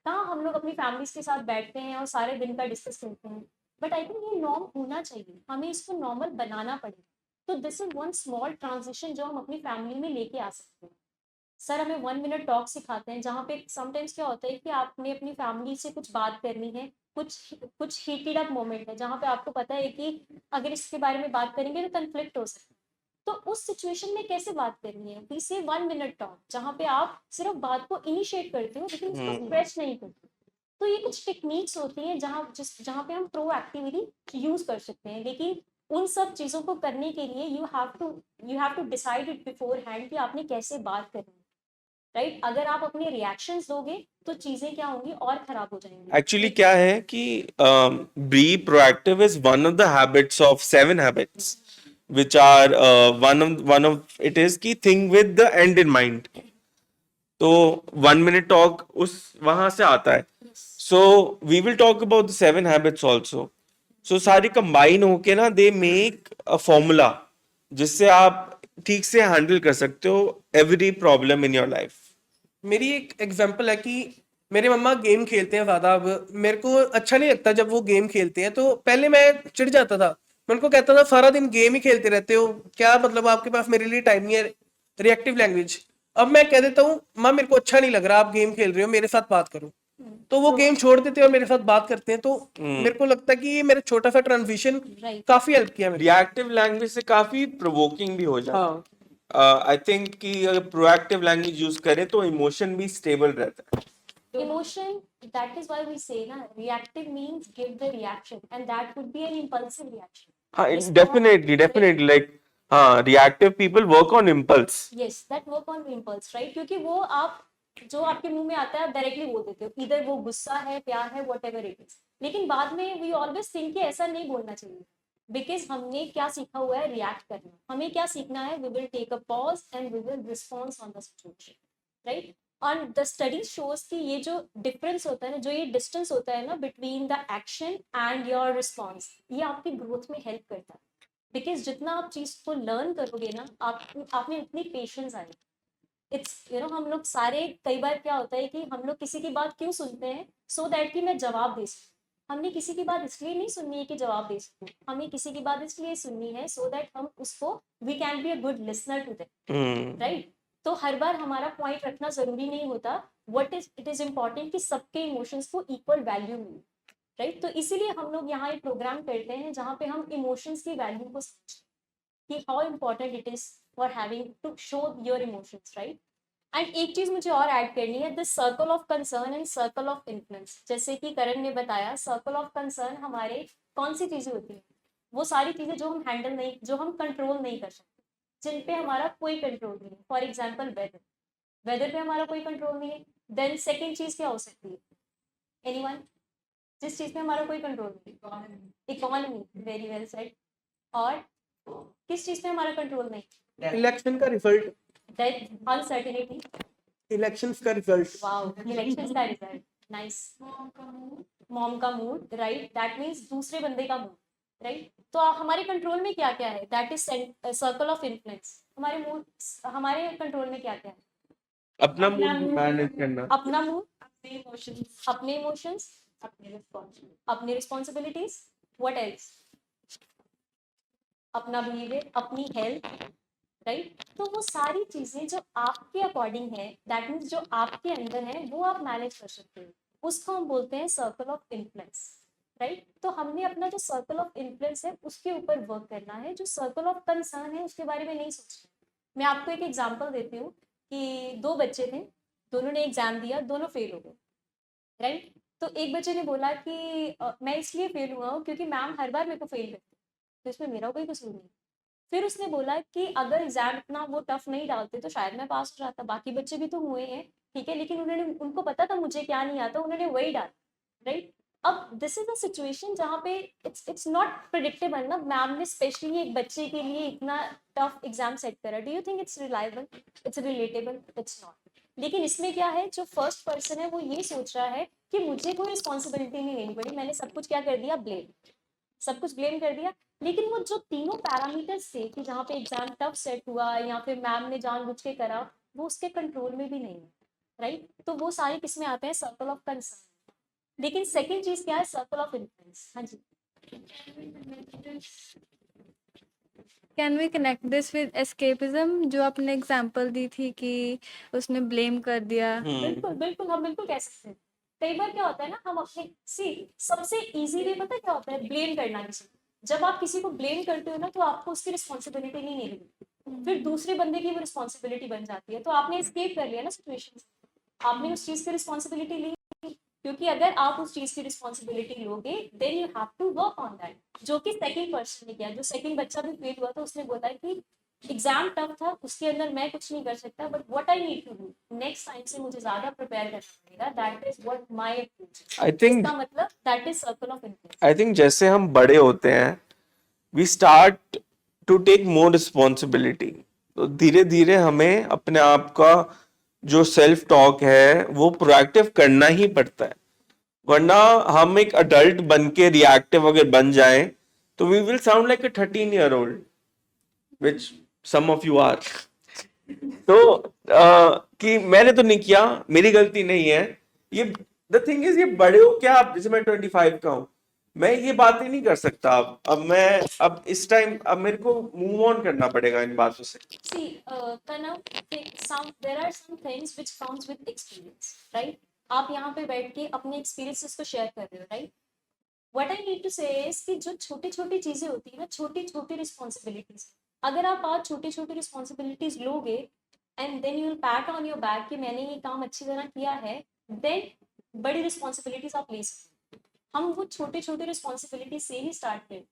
S1: हाँ, हम लोग अपनी फैमिलीज के साथ बैठते हैं और सारे दिन का डिस्कस करते हैं, बट आई थिंक ये नॉर्म होना चाहिए, हमें इसको नॉर्मल बनाना पड़ेगा। तो this is one small transition जो हम अपनी फैमिली में लेके आ सकते हैं। सर हमें 1 मिनट टॉक सिखाते हैं, जहाँ पे समटाइम्स क्या होता है कि आपने अपनी फैमिली से कुछ बात करनी है, कुछ हीटेड अप मोमेंट है जहाँ पे आपको पता है कि अगर इसके बारे में बात करेंगे तो कन्फ्लिक्ट हो सकता है। तो उस सिचुएशन में कैसे बात करनी है, वी से 1 मिनट टॉक, जहाँ पे आप सिर्फ बात को इनिशिएट करते हो लेकिन उसको स्ट्रेच नहीं करते। तो ये कुछ टेक्निक्स होती हैं जहाँ पे हम प्रोएक्टिवली यूज कर सकते हैं, लेकिन उन सब चीजों को करने के लिए you have to decide it beforehand कि आपने कैसे बात करनी है, राइट? अगर आप अपने रिएक्शंस दोगे तो चीजें क्या होंगी, और खराब हो जाएंगी।
S7: एक्चुअली क्या है कि B proactive is one of the habits of 7 habits which are one of it is कि think with the end in mind। तो 1 minute talk उस वहां से आता है। So we will talk about the 7 habits also। So सारी combine होके ना दे मेक अ फॉर्मूला जिससे आप ठीक से हैंडल कर सकते हो every problem in your life.
S2: मेरी एक एग्जांपल है कि मेरे मम्मा गेम खेलते हैं ज़्यादा। अब मेरे को अच्छा नहीं लगता जब वो गेम खेलते हैं, तो पहले मैं चिढ़ जाता था। मैं उनको कहता था सारा दिन गेम ही खेलते रहते हो, क्या मतलब आपके पास मेरे लिए टाइम नहीं है। Reactive language. अब मैं कह देता हूँ माँ मेरे को अच्छा नहीं लग रहा, आप गेम खेल रहे हो, मेरे साथ बात करो। तो वो गेम छोड़ देते हैं और मेरे साथ बात करते हैं। तो मेरे को लगता है कि ये मेरा छोटा सा ट्रांजिशन काफी हेल्प किया मेरी।
S7: रिएक्टिव लैंग्वेज से काफी प्रोवोकिंग भी हो जाता है।
S2: हाँ,
S7: आई थिंक कि अगर प्रोएक्टिव लैंग्वेज यूज करें तो इमोशन भी स्टेबल रहता है।
S1: Emotion, that is why we say na, reactive means give the reaction, and that would be an impulsive reaction.
S7: हाँ,
S1: Response-
S7: डेफिनेटली लाइक हाँ, reactive people work on impulse.
S1: Yes, that work on impulse, right? क्योंकि वो आप, जो आपके मुंह में आता है आप डायरेक्टली बोल देते हो, इधर वो गुस्सा है, प्यार है, whatever it is। लेकिन बाद में we always think कि ऐसा नहीं बोलना चाहिए। बिकॉज हमने क्या सीखा हुआ है, रिएक्ट करना। हमें क्या सीखना है, we will take a pause and we will response on the situation, right. और द स्टडी शोज कि ये जो डिफरेंस होता है ना, जो ये डिस्टेंस होता है ना between the action and your response, ये आपकी ग्रोथ में हेल्प करता है। बिकॉज जितना आप चीज को लर्न करोगे ना, आप में उतनी पेशेंस आएगी। इट्स हम लोग सारे, कई बार क्या होता है कि हम लोग किसी की बात क्यों सुनते हैं, सो दैट कि मैं जवाब दे सकूं। हमने किसी की बात इसलिए नहीं सुननी है कि जवाब दे सकूं, हमें किसी की बात इसलिए सुननी है सो दैट हम उसको, we can be a good listener to that, right. तो हर बार हमारा पॉइंट रखना जरूरी नहीं होता। इट इज इम्पॉर्टेंट कि सबके इमोशंस को इक्वल वैल्यू मिले, राइट। तो इसीलिए हम लोग यहाँ एक प्रोग्राम करते हैं जहाँ पे हम इमोशंस की वैल्यू को समझते हैं कि how important it is for having to show your emotions, right. And एक चीज मुझे और ऐड करनी है, the circle of concern and circle of influence. जैसे कि करण ने बताया, सर्कल ऑफ कंसर्न हमारे कौन सी चीजें होती हैं, वो सारी चीजें जो हम हैंडल नहीं, जो हम कंट्रोल नहीं कर सकते, जिन पे हमारा कोई कंट्रोल नहीं है। फॉर एग्जाम्पल वेदर, वेदर पे हमारा कोई कंट्रोल नहीं है। देन सेकेंड चीज क्या हो सकती है, एनीवन, जिस चीज पे हमारा कोई कंट्रोल नहीं, इकोनॉमी, वेरी वेल सेड। और किस चीज पे हमारा कंट्रोल नहीं,
S2: इलेक्शन का रिजल्ट,
S1: दैट अनसर्टेनिटी,
S2: इलेक्शंस का रिजल्ट,
S1: वाओ, इलेक्शंस का रिजल्ट, नाइस। मॉम का मूड, राइट, दैट मीन्स दूसरे बंदे का मूड, राइट। तो हमारे कंट्रोल में क्या क्या है, that is circle of influence. हमारे मूड, हमारे कंट्रोल में क्या क्या है,
S7: अपना मूड मैनेज करना,
S1: अपना मूड, अपने इमोशंस, अपनी रिस्पॉन्सिबिलिटीज, व्हाट एल्स, अपना बिहेवियर, अपनी हेल्थ, राइट। तो वो सारी चीजें जो आपके अकॉर्डिंग है, दैट मीन्स जो आपके अंदर है, वो आप मैनेज कर सकते हो। उसको हम बोलते हैं सर्कल ऑफ इन्फ्लुएंस, राइट। तो हमने अपना जो सर्कल ऑफ इन्फ्लुएंस है उसके ऊपर वर्क करना है। जो सर्कल ऑफ कंसर्न है उसके बारे में नहीं सोचना। मैं आपको एक एग्जांपल देती हूँ कि दो बच्चे थे, दोनों ने एग्जाम दिया, दोनों फेल हो गए, राइट। तो एक बच्चे ने बोला कि मैं इसलिए फेल हुआ हूँ क्योंकि मैम हर बार मेरे को फेल करती है, तो इसमें मेरा कोई कसूर नहीं। फिर उसने बोला कि अगर एग्जाम इतना वो टफ नहीं डालते तो शायद मैं पास हो जाता, बाकी बच्चे भी तो हुए हैं, ठीक है, लेकिन उन्होंने, उनको पता था मुझे क्या नहीं आता, उन्होंने वही डाला, राइट। अब दिस इज अ सिचुएशन जहाँ पे इट्स नॉट प्रिडिक्टेबल ना, मैम ने स्पेशली एक बच्चे के लिए इतना टफ एग्जाम सेट करा। Do you think it's reliable, it's relatable? It's not. लेकिन इसमें क्या है, जो फर्स्ट पर्सन है वो ये सोच रहा है कि मुझे कोई रिस्पॉन्सिबिलिटी नहीं लेनी पड़ी, मैंने सब कुछ क्या कर दिया, ब्लेम, सब कुछ ब्लेम कर दिया। लेकिन वो जो तीनों पैरामीटर्स थे कि जहाँ पे एग्जाम टफ सेट हुआ या फिर मैम ने जानबूझ के करा, वो उसके कंट्रोल में भी नहीं है, राइट। तो वो सारे किस में आते हैं, सर्कल ऑफ कंसर्न। लेकिन सेकंड चीज क्या है, सर्कल ऑफ इन्फ्लुएंस। हाँ जी,
S4: can we connect this with escapism, जो आपने एग्जांपल दी थी कि उसने ब्लेम कर दिया?
S1: बिल्कुल बिल्कुल, हम बिल्कुल कह सकते हैं। कई बार क्या होता है ना, हम अपने, सी सबसे इजी वे पता है क्या होता है, ब्लेम करना किसी को। जब आप किसी को ब्लेम करते हो ना, तो आपको उसकी रिस्पॉन्सिबिलिटी नहीं लेनी, फिर दूसरे बंदे की वो रिस्पॉन्सिबिलिटी बन जाती है। तो आपने एस्केप कर लिया ना सिचुएशन से, आपने उस चीज की रिस्पॉन्सिबिलिटी ली। क्योंकि अगर आप उस चीज की रिस्पॉन्सिबिलिटी लोगे, then you have to work on that, जो कि सेकंड पर्सन ने किया। जो सेकंड बच्चा भी फेल हुआ था, उसने बोला कि एग्जाम टफ था, उसके अंदर मैं कुछ नहीं कर सकता, but what I need to do, next time से मुझे ज्यादा प्रिपेयर करना पड़ेगा। That is what my approach.
S7: I think
S1: इसका मतलब that is circle of influence.
S7: I think जैसे हम बड़े होते हैं, we start to take more responsibility, तो धीरे धीरे हमें अपने आप का जो सेल्फ टॉक है वो प्रोएक्टिव करना ही पड़ता है। वरना हम एक अडल्ट बन के रिएक्टिव अगर बन जाएं, तो we will sound like a 13-year-old, which some of you are. तो कि मैंने तो नहीं किया, मेरी गलती नहीं है, ये द थिंग इज, ये बड़े हो क्या आप, जैसे मैं 25 का हूं, मैं ये बातें नहीं कर सकता। अब मैं, अब इस टाइम, अब मेरे को मूव ऑन करना पड़ेगा इन बातों से।
S1: See, Kanav, there are some things which comes with experience, right? आप यहाँ पे बैठ के अपने एक्सपीरियंसेस को शेयर कर रहे हो, right. What I need to say is कि जो छोटी छोटी चीजें होती है ना, छोटी छोटी रिस्पॉन्सिबिलिटीज, अगर आप आज छोटी छोटी रिस्पॉन्सिबिलिटीज लोगे and then you will pat on your back कि मैंने ये काम अच्छी तरह किया है, देन बड़ी रिस्पॉन्सिबिलिटीज आप ले सकते हो। हम वो छोटे छोटे रिस्पॉन्सिबिलिटी से ही स्टार्ट करें।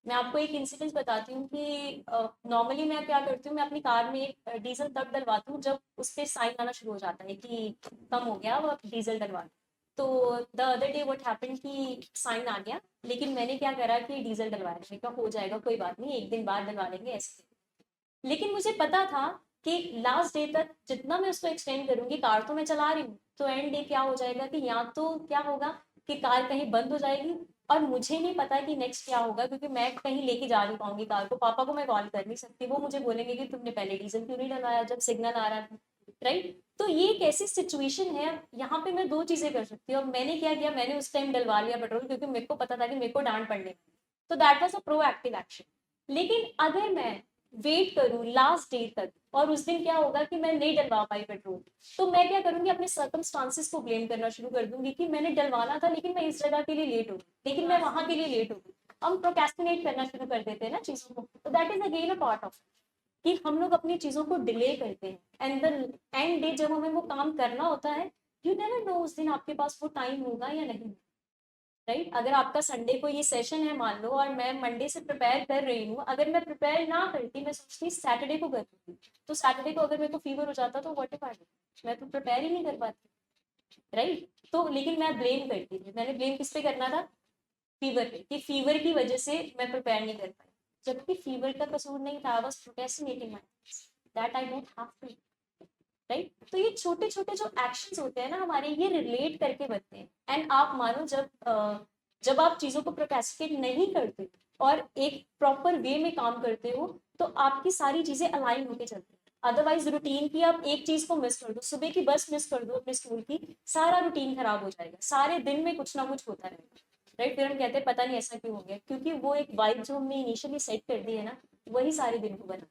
S1: मैं आपको एक इंसिडेंस बताती हूँ कि नॉर्मली मैं क्या करती हूँ, मैं अपनी कार में डीजल तब डलवाती हूँ जब उस पर साइन आना शुरू हो जाता है कि कम हो गया, वो डीजल डलवा दो। तो the other day what happened कि साइन आ गया, लेकिन मैंने क्या करा कि डीजल डलवाया, मैंने कहा हो जाएगा कोई बात नहीं, एक दिन बाद डलवा लेंगे ऐसे। लेकिन मुझे पता था कि लास्ट डे तक जितना मैं उसको एक्सटेंड करूंगी, कार तो मैं चला रही हूँ, तो एंड डे क्या हो जाएगा कि या तो क्या होगा कि कार कहीं बंद हो जाएगी, और मुझे नहीं पता कि नेक्स्ट क्या होगा, क्योंकि मैं कहीं लेके जा नहीं पाऊंगी कार को, पापा को मैं कॉल कर नहीं सकती, वो मुझे बोलेंगे कि तुमने पहले डीजल क्यों नहीं डलवाया जब सिग्नल आ रहा था, राइट। तो ये एक ऐसी सिचुएशन है, यहाँ पे मैं दो चीजें कर सकती हूँ। अब मैंने क्या किया, मैंने उस टाइम डलवा लिया पेट्रोल, क्योंकि मेरे को पता था कि मेरे को डांट पड़ने, तो that was a proactive action. लेकिन अगर मैं वेट करूं लास्ट डे तक और उस दिन क्या होगा कि मैं नहीं डलवा पाई पेट्रोल, तो मैं क्या करूंगी, अपने सर्कमस्टांसेस को ब्लेम करना शुरू कर दूंगी कि मैंने डलवाना था लेकिन मैं इस जगह के लिए लेट हो गई, लेकिन मैं वहां के लिए लेट हो गई। हम प्रोक्रेस्टिनेट करना शुरू कर देते हैं ना चीजों को, तो that is again a part of कि हम लोग अपनी चीजों को डिले करते हैं, एंड द एंड डे जब हमें वो काम करना होता है, यू नेवर नो उस दिन आपके पास वो टाइम होगा या नहीं, राइट। अगर आपका संडे को ये सेशन है मान लो, और मैं मंडे से प्रिपेयर कर रही हूँ, अगर मैं प्रिपेयर ना करती, मैं सोचती सैटरडे को करती, तो सैटरडे को अगर मेरे को फीवर हो जाता तो व्हाट इफ आई, मैं तो प्रिपेयर ही नहीं कर पाती, राइट। तो लेकिन मैं ब्लेम करती थी, मैंने ब्लेम किस पे करना था, फीवर पे, कि फीवर की वजह से मैं प्रिपेयर नहीं कर पाई, जबकि फीवर का कसूर नहीं था, I was procrastinating that I don't have to, right. तो ये छोटे छोटे जो एक्शंस होते हैं ना हमारे, ये रिलेट करके बनते हैं। एंड आप मानो जब आप चीजों को प्रोक्रेस्टिनेट नहीं करते और एक प्रॉपर वे में काम करते हो, तो आपकी सारी चीजें अलाइन होके चलती हैं। अदरवाइज रूटीन की आप एक चीज को मिस कर दो, सुबह की बस मिस कर दो अपने स्कूल की, सारा रूटीन खराब हो जाएगा, सारे दिन में कुछ ना कुछ होता रहेगा, राइट। फिर हम कहते हैं पता नहीं ऐसा क्यों हो गया, क्योंकि वो एक वाइब जो हमने इनिशियली सेट कर दी है ना, वही सारे दिन को बनाती है।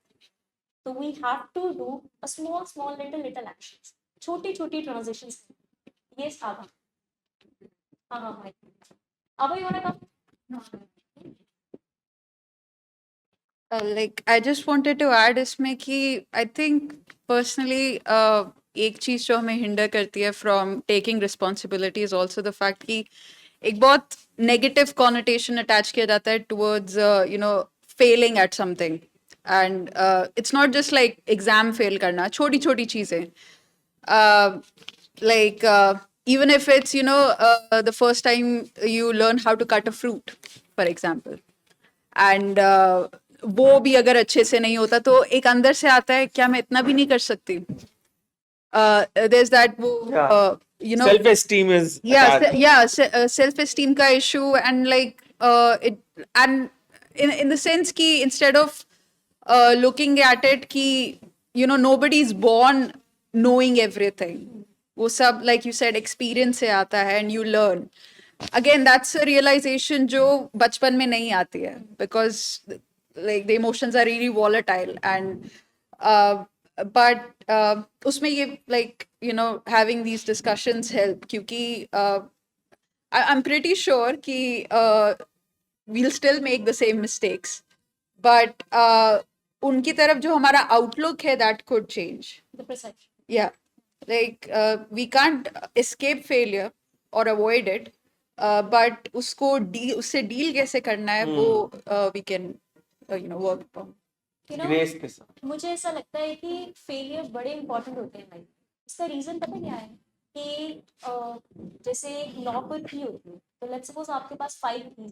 S1: तो we have to do a small little actions, छोटी छोटी ट्रांजिशंस। ये आभा, हाँ हाँ भाई, Abha you want to come?
S9: Like I just wanted to add इसमें कि I think personally एक चीज जो हमें हिंडर करती है from taking responsibility is also the fact कि एक बहुत negative connotation attach किया जाता है towards you know failing at something and it's not just like exam fail करना, छोटी छोटी चीजें like even if it's you know the first time you learn how to cut a fruit for example and वो भी अगर अच्छे से नहीं होता तो एक अंदर से आता है क्या मैं इतना भी नहीं कर सकती, there's that वो you know
S7: Self-esteem is attached.
S9: self esteem का issue and like it and in the sense कि instead of looking at it कि you know nobody is born knowing everything, वो सब like you said experience से आता है and you learn. Again that's a realization जो बचपन में नहीं आती है because like the emotions are really volatile and but उसमें ये like you know having these discussions help क्योंकि I'm pretty sure कि we'll still make the same mistakes but उनकी तरफ जो हमारा outlook है that could change.
S1: The perception.
S9: Yeah, like we can't escape failure or avoid it but उससे deal कैसे करना है वो we can you know work upon.
S1: You know,
S7: Grace के साथ।
S1: मुझे ऐसा लगता है कि फेलियर बड़े इंपॉर्टेंट होते हैं लाइफ। इसका रीजन पता क्या है कि जैसे लॉक और की होती है, तो लेट्स सपोज आपके पास 5 की,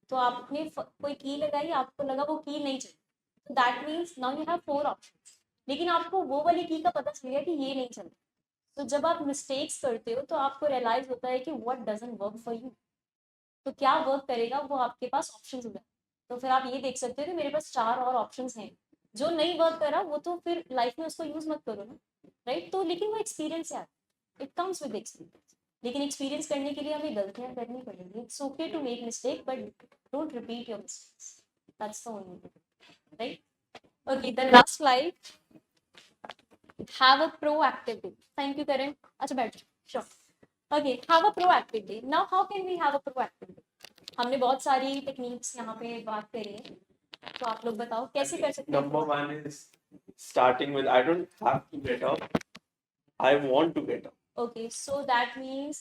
S1: तो आपने कोई की लगाई, आपको लगा वो की नहीं चली, तो that means now you have 4 options, लेकिन आपको वो वाली की का पता चल गया कि ये नहीं चलती। तो जब आप मिस्टेक्स करते हो तो आपको रियलाइज होता है कि what doesn't work for you, तो क्या वर्क करेगा वो आपके पास ऑप्शंस होगा। तो फिर आप ये देख सकते हो कि मेरे पास 4 और ऑप्शंस हैं, जो नहीं वर्क करा वो तो फिर लाइफ में उसको यूज मत करो ना, राइट। तो लेकिन वो एक्सपीरियंस है, इट कम्स विद एक्सपीरियंस, लेकिन एक्सपीरियंस करने के लिए हमें गलतियां करनी पड़ेंगी। It's okay to make mistake but don't repeat your mistakes, that's the only thing, right. Okay, the last slide, have a proactive day. Thank you Karan, अच्छा बैठ जाओ, sure. Okay, have a proactive day. Now how can we have a proactive day? हमने बहुत सारी techniques यहाँ पे बात करी है, तो आप लोग बताओ कैसे कर सकते हैं।
S7: Number one is starting with I don't have to get up. I want to get up.
S1: Okay, so that means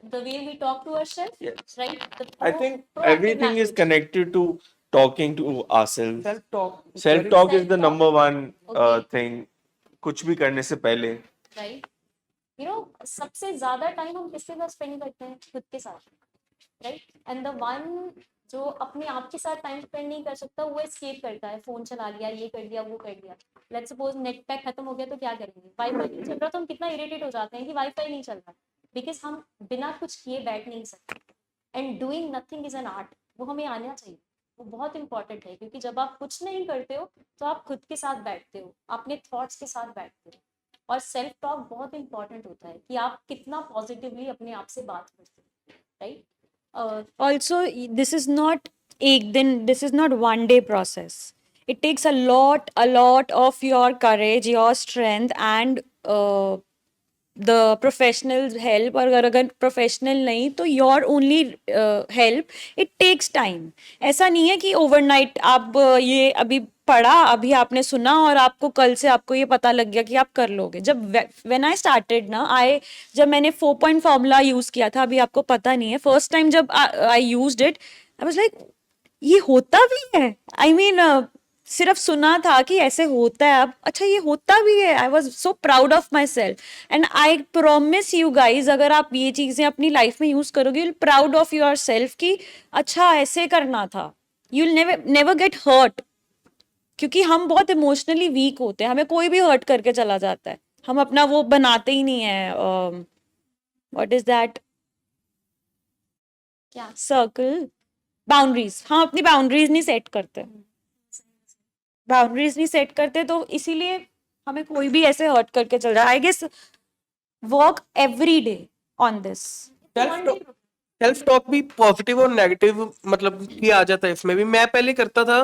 S1: the way we talk to ourselves,
S7: Yes.
S1: right?
S7: I think everything is connected to talking to ourselves.
S2: Self talk,
S7: Self-talk is the
S1: Self-talk.
S7: number one
S1: Okay.
S7: thing. कुछ भी करने से पहले
S1: right? सबसे ज्यादा time हम किसके साथ स्पेंड करते हैं? खुद के साथ, राइट? एंड द वन जो अपने आप के साथ टाइम स्पेंड नहीं कर सकता, वो एस्केप करता है, फोन चला लिया, ये कर दिया, वो कर दिया। लेट्स सपोज नेट पैक खत्म हो गया तो क्या करेंगे? वाईफाई नहीं चल रहा तो हम कितना इरिटेट हो जाते हैं कि वाईफाई नहीं चल रहा, बिकॉज हम बिना कुछ किए बैठ नहीं सकते। And doing nothing is an art, वो हमें आना चाहिए, वो बहुत इंपॉर्टेंट है, क्योंकि जब आप कुछ नहीं करते हो तो आप खुद के साथ बैठते हो, अपने थॉट्स के साथ बैठते हो। और सेल्फ टॉक बहुत इंपॉर्टेंट होता है कि आप कितना पॉजिटिवली अपने आप से बात करते हो, right?
S5: Also, this is not this is not one day process. It takes a lot of your courage, your strength, and the professional help. और अगर प्रोफेशनल नहीं तो your only help, it takes time. ऐसा नहीं है कि overnight आप ये अभी पढ़ा, अभी आपने सुना और आपको कल से आपको ये पता लग गया कि आप कर लोगे। जब व्हेन आई स्टार्टेड ना, जब मैंने 4 पॉइंट फॉर्मूला यूज किया था, अभी आपको पता नहीं है, फर्स्ट टाइम जब I used it, I was like ये होता भी है। आई मीन सिर्फ सुना था कि ऐसे होता है, अब अच्छा ये होता भी है। I was so proud of myself and I promise you guys, अगर आप ये चीज़ें अपनी लाइफ में यूज़ करोगे, you proud of yourself कि अच्छा ऐसे करना था। You will never get hurt, क्योंकि हम बहुत इमोशनली वीक होते हैं, हमें कोई भी हर्ट करके चला जाता है, हम अपना वो बनाते ही नहीं है, व्हाट इज दैट
S1: क्या?
S5: Circle, boundaries. हम अपनी बाउंड्रीज नहीं सेट करते, बाउंड्रीज नहीं सेट करते, तो इसीलिए हमें कोई भी ऐसे हर्ट करके चल रहा है। I guess work every day on this.
S2: Self talk भी पॉजिटिव और नेगेटिव मतलब कि आ जाता है इसमें भी। मैं पहले करता था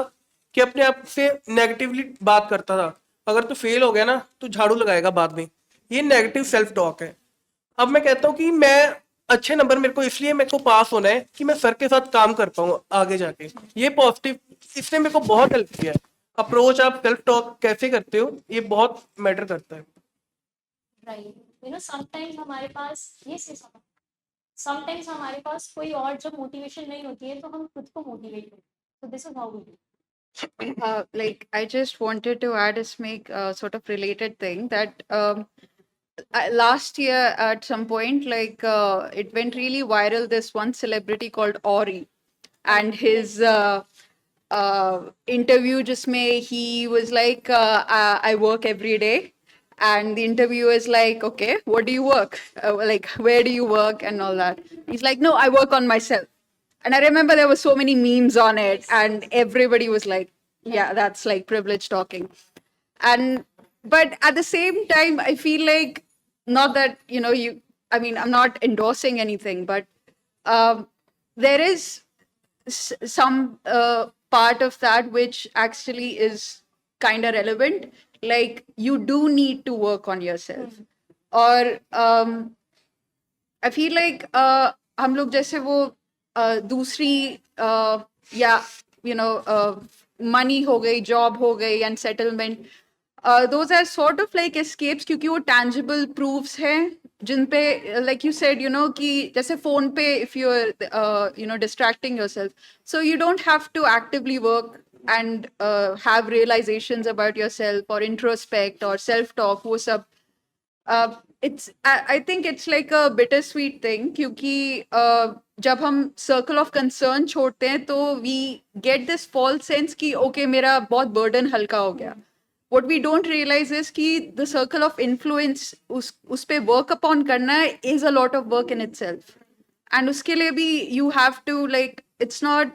S2: कि अपने आप से नेगेटिवली बात करता था, अगर तू फेल हो गया ना तो झाड़ू लगाएगा बाद में, ये नेगेटिव सेल्फ टॉक है। अब मैं कहता हूँ कि मैं अच्छे नंबर मेरे को इसलिए मेरे को पास होना है कि मैं सर के साथ काम कर पाऊँ आगे जाके, ये पॉजिटिव, इसने मेरे को बहुत हेल्प किया है। अप्रोच आप सेल्फ टॉक कैसे करते हो ये बहुत मैटर करता है।
S1: राइट, समटाइम्स हमारे पास ये समटाइम्स हमारे पास कोई और जब मोटिवेशन नहीं होती है तो हम खुद को मोटिवेट करते हैं। तो this is how we do.
S9: Like I just wanted to add a sort of related thing that last year at some point, like it went really viral. This one celebrity called Ori, and his interview just made, he was like, I work every day. And the interviewer is like, okay, what do you work? Like, where do you work and all that? He's like, no, I work on myself. And I remember there were so many memes on it, and everybody was like, yeah, that's like privilege talking. And but at the same time, I feel like, not that, I mean, I'm not endorsing anything, but there is some part of that which actually is kind of relevant. Like, you do need to work on yourself. Or I feel like हम लोग जैसे वो दूसरी या money हो गई, job हो गई, and settlement, those are sort of like escapes, क्योंकि वो tangible proofs हैं जिन पे, like you said, कि जैसे phone पे, if you're distracting yourself, so you don't have to actively work and have realizations about yourself or introspect or self-talk, वो सब I think it's like a bittersweet thing, क्योंकि जब हम circle of concern छोड़ते हैं तो we get this false sense कि okay, मेरा बहुत burden हल्का हो गया. What we don't realize is कि the circle of influence उस पे work upon करना is a lot of work in itself. And उसके लिए भी you have to, like, it's not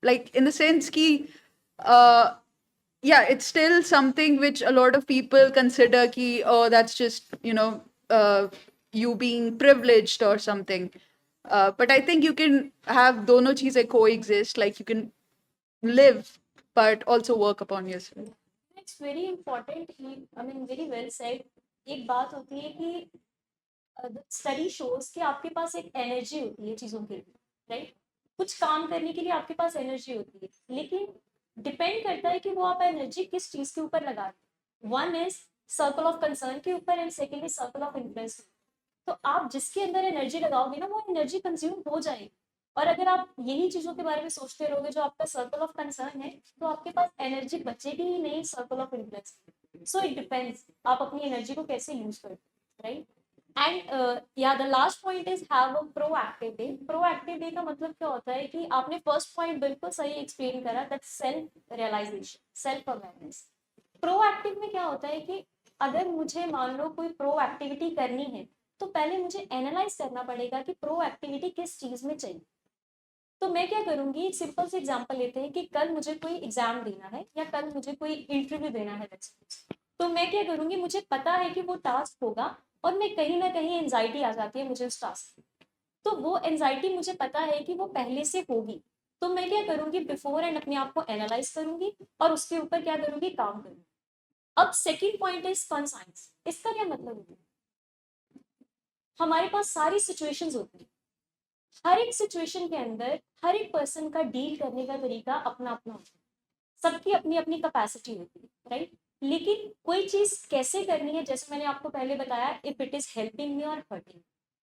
S9: like in the sense कि yeah, it's still something which a lot of people consider ki, oh, that's just, you being privileged or something. But I think you can have dono cheeze coexist, like you can live, but also work upon yourself.
S1: It's very important. I mean, very well said. एक बात होती है कि study shows कि आपके पास एक energy होती है चीज़ों के लिए, राइट? कुछ काम करने के लिए आपके पास एनर्जी होती है, लेकिन डिपेंड करता है कि वो आप एनर्जी किस चीज के ऊपर लगा रहे हैं। One is circle of concern के ऊपर and second is circle of influence. तो आप जिसके अंदर एनर्जी लगाओगे ना, वो एनर्जी कंज्यूम हो जाएगी। और अगर आप यही चीजों के बारे में सोचते रहोगे जो आपका सर्कल ऑफ कंसर्न है, तो आपके पास एनर्जी बचेगी ही नहीं circle of influence. So it depends आप अपनी एनर्जी को कैसे यूज करते हो, राइट? एंड या the last point is have a proactive day. Proactive day का मतलब क्या होता है कि आपने फर्स्ट पॉइंट बिल्कुल सही एक्सप्लेन करा, that self realization, self awareness. Proactive में क्या होता है कि अगर मुझे मान लो कोई प्रो एक्टिविटी करनी है तो पहले मुझे एनालाइज करना पड़ेगा कि प्रो एक्टिविटी किस चीज में चाहिए। तो मैं क्या करूंगी, एक सिंपल से एग्जांपल लेते हैं कि कल मुझे कोई एग्जाम देना है या कल मुझे कोई इंटरव्यू देना है, तो मैं क्या करूंगी, मुझे पता है कि वो टास्क होगा और मैं कहीं ना कहीं एंजाइटी आ जाती है मुझे उस टास्क की। तो वो एंजाइटी मुझे पता है कि वो पहले से होगी, तो मैं क्या करूंगी, बिफोर एंड अपने आप को एनालाइज करूंगी और उसके ऊपर क्या करूंगी, काम करूंगी। अब second point is fun science. इसका क्या मतलब होता है, हमारे पास सारी सिचुएशंस होती है, हर एक सिचुएशन के अंदर हर एक पर्सन का डील करने का तरीका अपना अपना होता है, सबकी अपनी अपनी कैपेसिटी होती है, राइट। लेकिन कोई चीज कैसे करनी है, जैसे मैंने आपको पहले बताया, if it is helping me और हर्टिंग,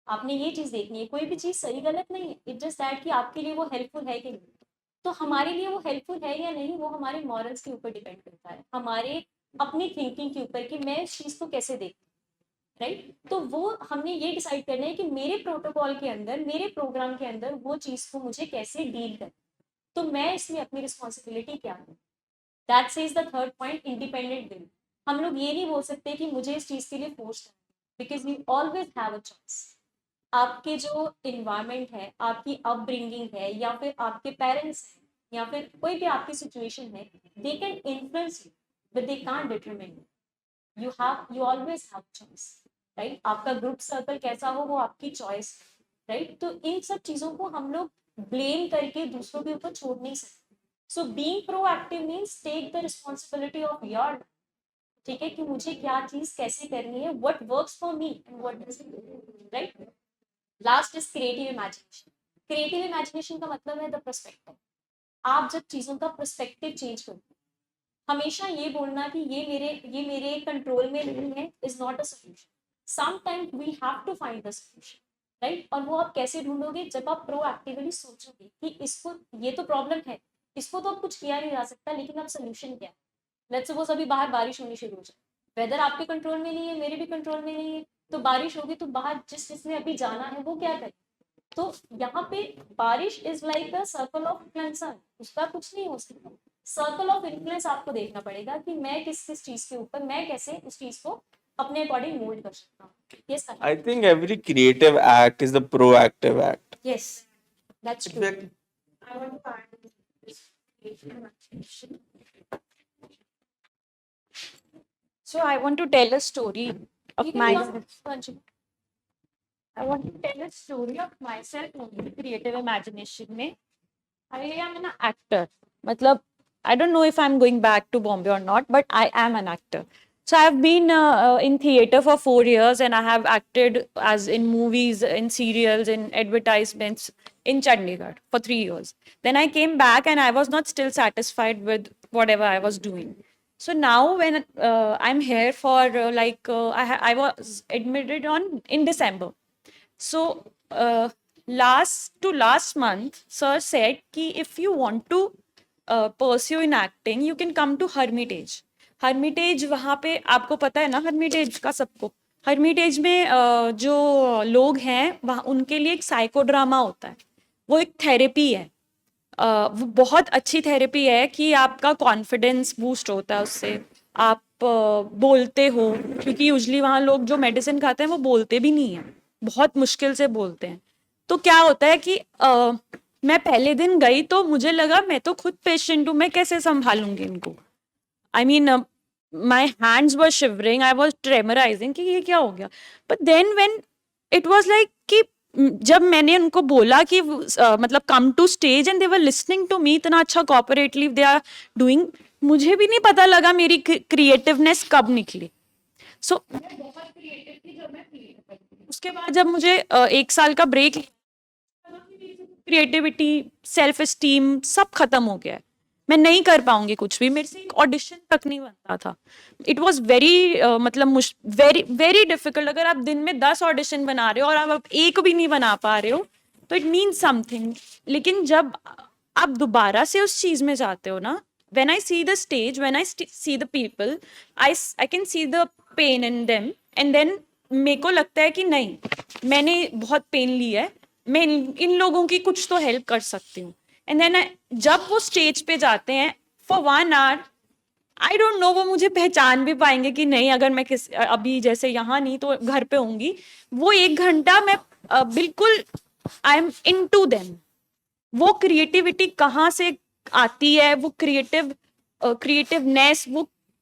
S1: आपने ये चीज देखनी है। कोई भी चीज सही गलत नहीं है, इट जस्ट दैट कि आपके लिए वो हेल्पफुल है कि नहीं। तो हमारे लिए वो हेल्पफुल है या नहीं, वो हमारे मॉरल्स के ऊपर डिपेंड करता है, हमारे अपनी थिंकिंग के ऊपर कि मैं इस चीज को कैसे देखती हूँ, राइट। तो वो हमने ये डिसाइड करना है कि मेरे प्रोटोकॉल के अंदर, मेरे प्रोग्राम के अंदर वो चीज को मुझे कैसे डील करना, तो मैं इसमें अपनी रिस्पॉन्सिबिलिटी क्या है। That says the third point, independent will. हम लोग ये नहीं बोल सकते कि मुझे इस चीज के लिए फोर्स करना, because you always have a choice. आपके जो इन्वायरमेंट है, आपकी अपब्रिंगिंग है, या फिर आपके पेरेंट्स हैं, या फिर कोई भी आपकी सिचुएशन है, they can influence you but they can't determine you. You always have choice, right. आपका ग्रुप सर्कल कैसा हो वो आपकी चॉइस, राइट। तो इन सब चीजों को हम लोग ब्लेम करके दूसरों के ऊपर छोड़ नहीं सकते। So being proactive means take the responsibility of your, ठीक है, कि मुझे क्या चीज कैसे करनी है, what works for me and what doesn't, right. Last is creative imagination. Creative imagination का मतलब है द पर्सपेक्टिव। आप जब चीजों का पर्सपेक्टिव चेंज करते हैं, हमेशा ये बोलना कि ये मेरे कंट्रोल में नहीं है is not a solution. Sometimes we have to find the solution, right. और वो आप कैसे ढूंढोगे, जब आप प्रोएक्टिवली सोचोगे कि इसको, ये तो प्रॉब्लम है, इसको तो अब कुछ किया नहीं जा सकता, लेकिन अब सोल्यूशन क्या है। लेट्स सपोज अभी बाहर बारिश होनी शुरू हो जाए, वेदर आपके कंट्रोल में नहीं है, मेरे भी कंट्रोल में नहीं है, तो बारिश होगी तो बाहर जिसने अभी जाना है वो क्या करे। तो यहाँ पे बारिश is like a circle of influence, उसका कुछ नहीं हो सकता। सर्कल ऑफ इन्फ्लुएंस आपको देखना पड़ेगा कि मैं किस किस चीज के ऊपर, मैं कैसे उस चीज को अपने अकॉर्डिंग मोल्ड कर सकता हूँ। Yes
S7: I think every creative act is the proactive act.
S1: Yes, that's true.
S2: Exactly.
S1: I want to add this creative imagination.
S5: So I want to tell a story of
S1: You can
S5: myself.
S1: go on, Anjali.
S5: I want to tell a story of myself only, creative imagination में. I am an actor. मतलब, I don't know if I'm going back to Bombay or not, but I am an actor. So I've been in theater for 4 years, and I have acted as in movies, in serials, in advertisements in Chandigarh for 3 years. Then I came back, and I was not still satisfied with whatever I was doing. So now when I'm here for I was admitted on in December. So last month, sir said कि if you want to pursue in acting, you can come to Hermitage. Hermitage वहाँ पे आपको पता है ना, Hermitage का सबको। Hermitage में जो लोग हैं वहाँ, उनके लिए एक साइको ड्रामा होता है, वो एक थेरेपी है। वो बहुत अच्छी थेरेपी है कि आपका कॉन्फिडेंस बूस्ट होता है उससे, आप बोलते हो, क्योंकि यूजली वहाँ लोग जो मेडिसिन खाते हैं वो बोलते भी नहीं हैं, बहुत मुश्किल से बोलते हैं। तो क्या होता है कि मैं पहले दिन गई तो मुझे लगा मैं तो खुद पेशेंट हूँ, मैं कैसे संभालूंगी इनको। I mean my hands were shivering, I was tremorising कि ये क्या हो गया। But then when it was like कि जब मैंने उनको बोला कि मतलब come to stage and they were listening to me, इतना अच्छा कॉपरेटिवली दे आर डूइंग, मुझे भी नहीं पता लगा मेरी क्रिएटिवनेस कब निकली। सो उसके बाद जब मुझे 1 साल का ब्रेक, क्रिएटिविटी, सेल्फ एस्टीम सब खत्म हो गया है, मैं नहीं कर पाऊंगी कुछ भी, मेरे से एक ऑडिशन तक नहीं बनता था। इट वॉज वेरी मतलब वेरी वेरी डिफिकल्ट। अगर आप दिन में 10 ऑडिशन बना रहे हो और आप एक भी नहीं बना पा रहे हो तो इट मीन्स समथिंग। लेकिन जब आप दोबारा से उस चीज में जाते हो ना, when I see the stage, when I see the people, I can see the pain in them, and then मेरे को लगता है कि नहीं, मैंने बहुत पेन ली है, मैं इन लोगों की कुछ तो हेल्प कर सकती हूँ। एंड देन जब वो स्टेज पे जाते हैं for 1 hour, I don't know वो मुझे पहचान भी पाएंगे कि नहीं, अगर मैं अभी जैसे यहाँ नहीं तो घर पे होंगी, वो 1 घंटा मैं बिल्कुल I am into them. वो क्रिएटिविटी कहाँ से आती है, वो क्रिएटिवनेस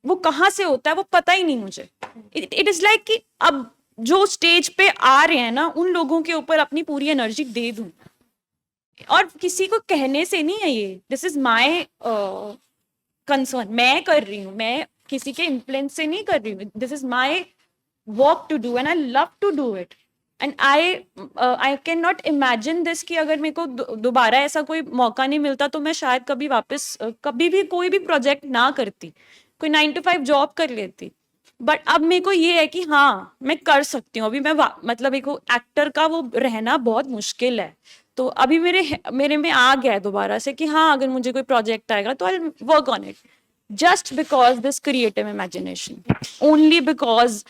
S5: वो कहाँ से होता है, वो पता ही नहीं मुझे। इट इज लाइक कि अब जो स्टेज पे आ रहे हैं ना, उन लोगों के ऊपर अपनी पूरी एनर्जी दे दूं, और किसी को कहने से नहीं है ये, दिस इज माई कंसर्न, मैं कर रही हूँ, मैं किसी के इन्फ्लुएंस से नहीं कर रही हूँ, this is my work to do and I love to do it. And I can not imagine this कि अगर मेरे को दोबारा ऐसा कोई मौका नहीं मिलता तो मैं शायद कभी वापस कभी भी कोई भी प्रोजेक्ट ना करती, कोई 9 to 5 जॉब कर लेती। बट अब मेरे को ये है कि हाँ मैं कर सकती हूँ। अभी मैं मतलब मेरे को एक्टर का वो रहना बहुत मुश्किल है, तो अभी मेरे में आ गया है दोबारा से कि हाँ अगर मुझे कोई प्रोजेक्ट आएगा तो I work on it, just because this creative imagination, only because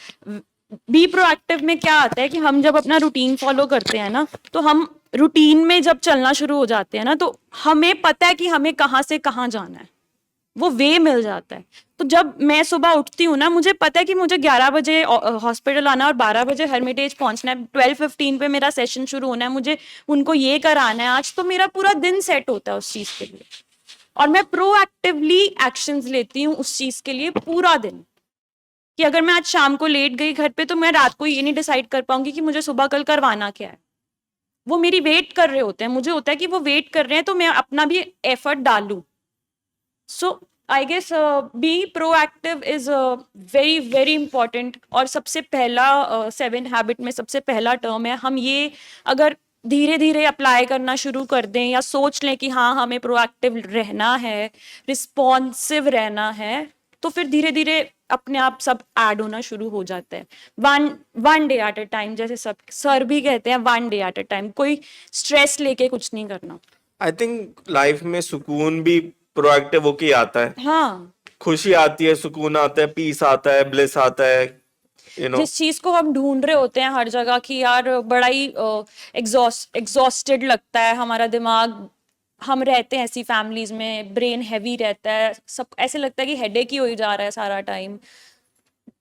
S5: be proactive में क्या आता है कि हम जब अपना रूटीन फॉलो करते हैं ना, तो हम रूटीन में जब चलना शुरू हो जाते हैं ना, तो हमें पता है कि हमें कहाँ से कहाँ जाना है, वो वे मिल जाता है। तो जब मैं सुबह उठती हूँ ना, मुझे पता है कि मुझे 11 बजे हॉस्पिटल आना और 12 बजे हर्मिटेज पहुंचना है, 12:15 पे मेरा सेशन शुरू होना है, मुझे उनको ये कराना है आज, तो मेरा पूरा दिन सेट होता है उस चीज के लिए, और मैं प्रोएक्टिवली एक्शंस लेती हूँ उस चीज के लिए पूरा दिन। कि अगर मैं आज शाम को लेट गई घर पे तो मैं रात को ये नहीं डिसाइड कर पाऊंगी कि मुझे सुबह कल करवाना क्या है। वो मेरी वेट कर रहे होते हैं, मुझे होता है कि वो वेट कर रहे हैं तो मैं अपना भी एफर्ट डालूं। So I guess be proactive is very very important. और सबसे पहला 7 हैबिट में सबसे पहला टर्म है, हम ये अगर धीरे धीरे अप्लाई करना शुरू कर दें या सोच लें कि हाँ हमें प्रोएक्टिव रहना है, रिस्पॉन्सिव रहना है, तो फिर धीरे धीरे अपने आप सब ऐड होना शुरू हो जाता है। One day at a time, जैसे सब सर भी कहते हैं, 1 डे एट अ टाइम। कोई स्ट्रेस लेके कुछ नहीं करना।
S7: आई थिंक लाइफ में सुकून भी प्रोएक्टिव होके आता है।
S5: हाँ,
S7: खुशी आती है, सुकून आता है, पीस आता है, ब्लिस आता है, यू नो।
S5: जिस चीज को हम ढूंढ रहे होते हैं हर जगह की, यार बड़ा ही एग्जॉस्टेड लगता है हमारा दिमाग, हम रहते हैं ऐसी फैमिलीज में, ब्रेन हैवी रहता है, सब ऐसे लगता है कि हेडेक ही हो ही जा रहा है सारा टाइम।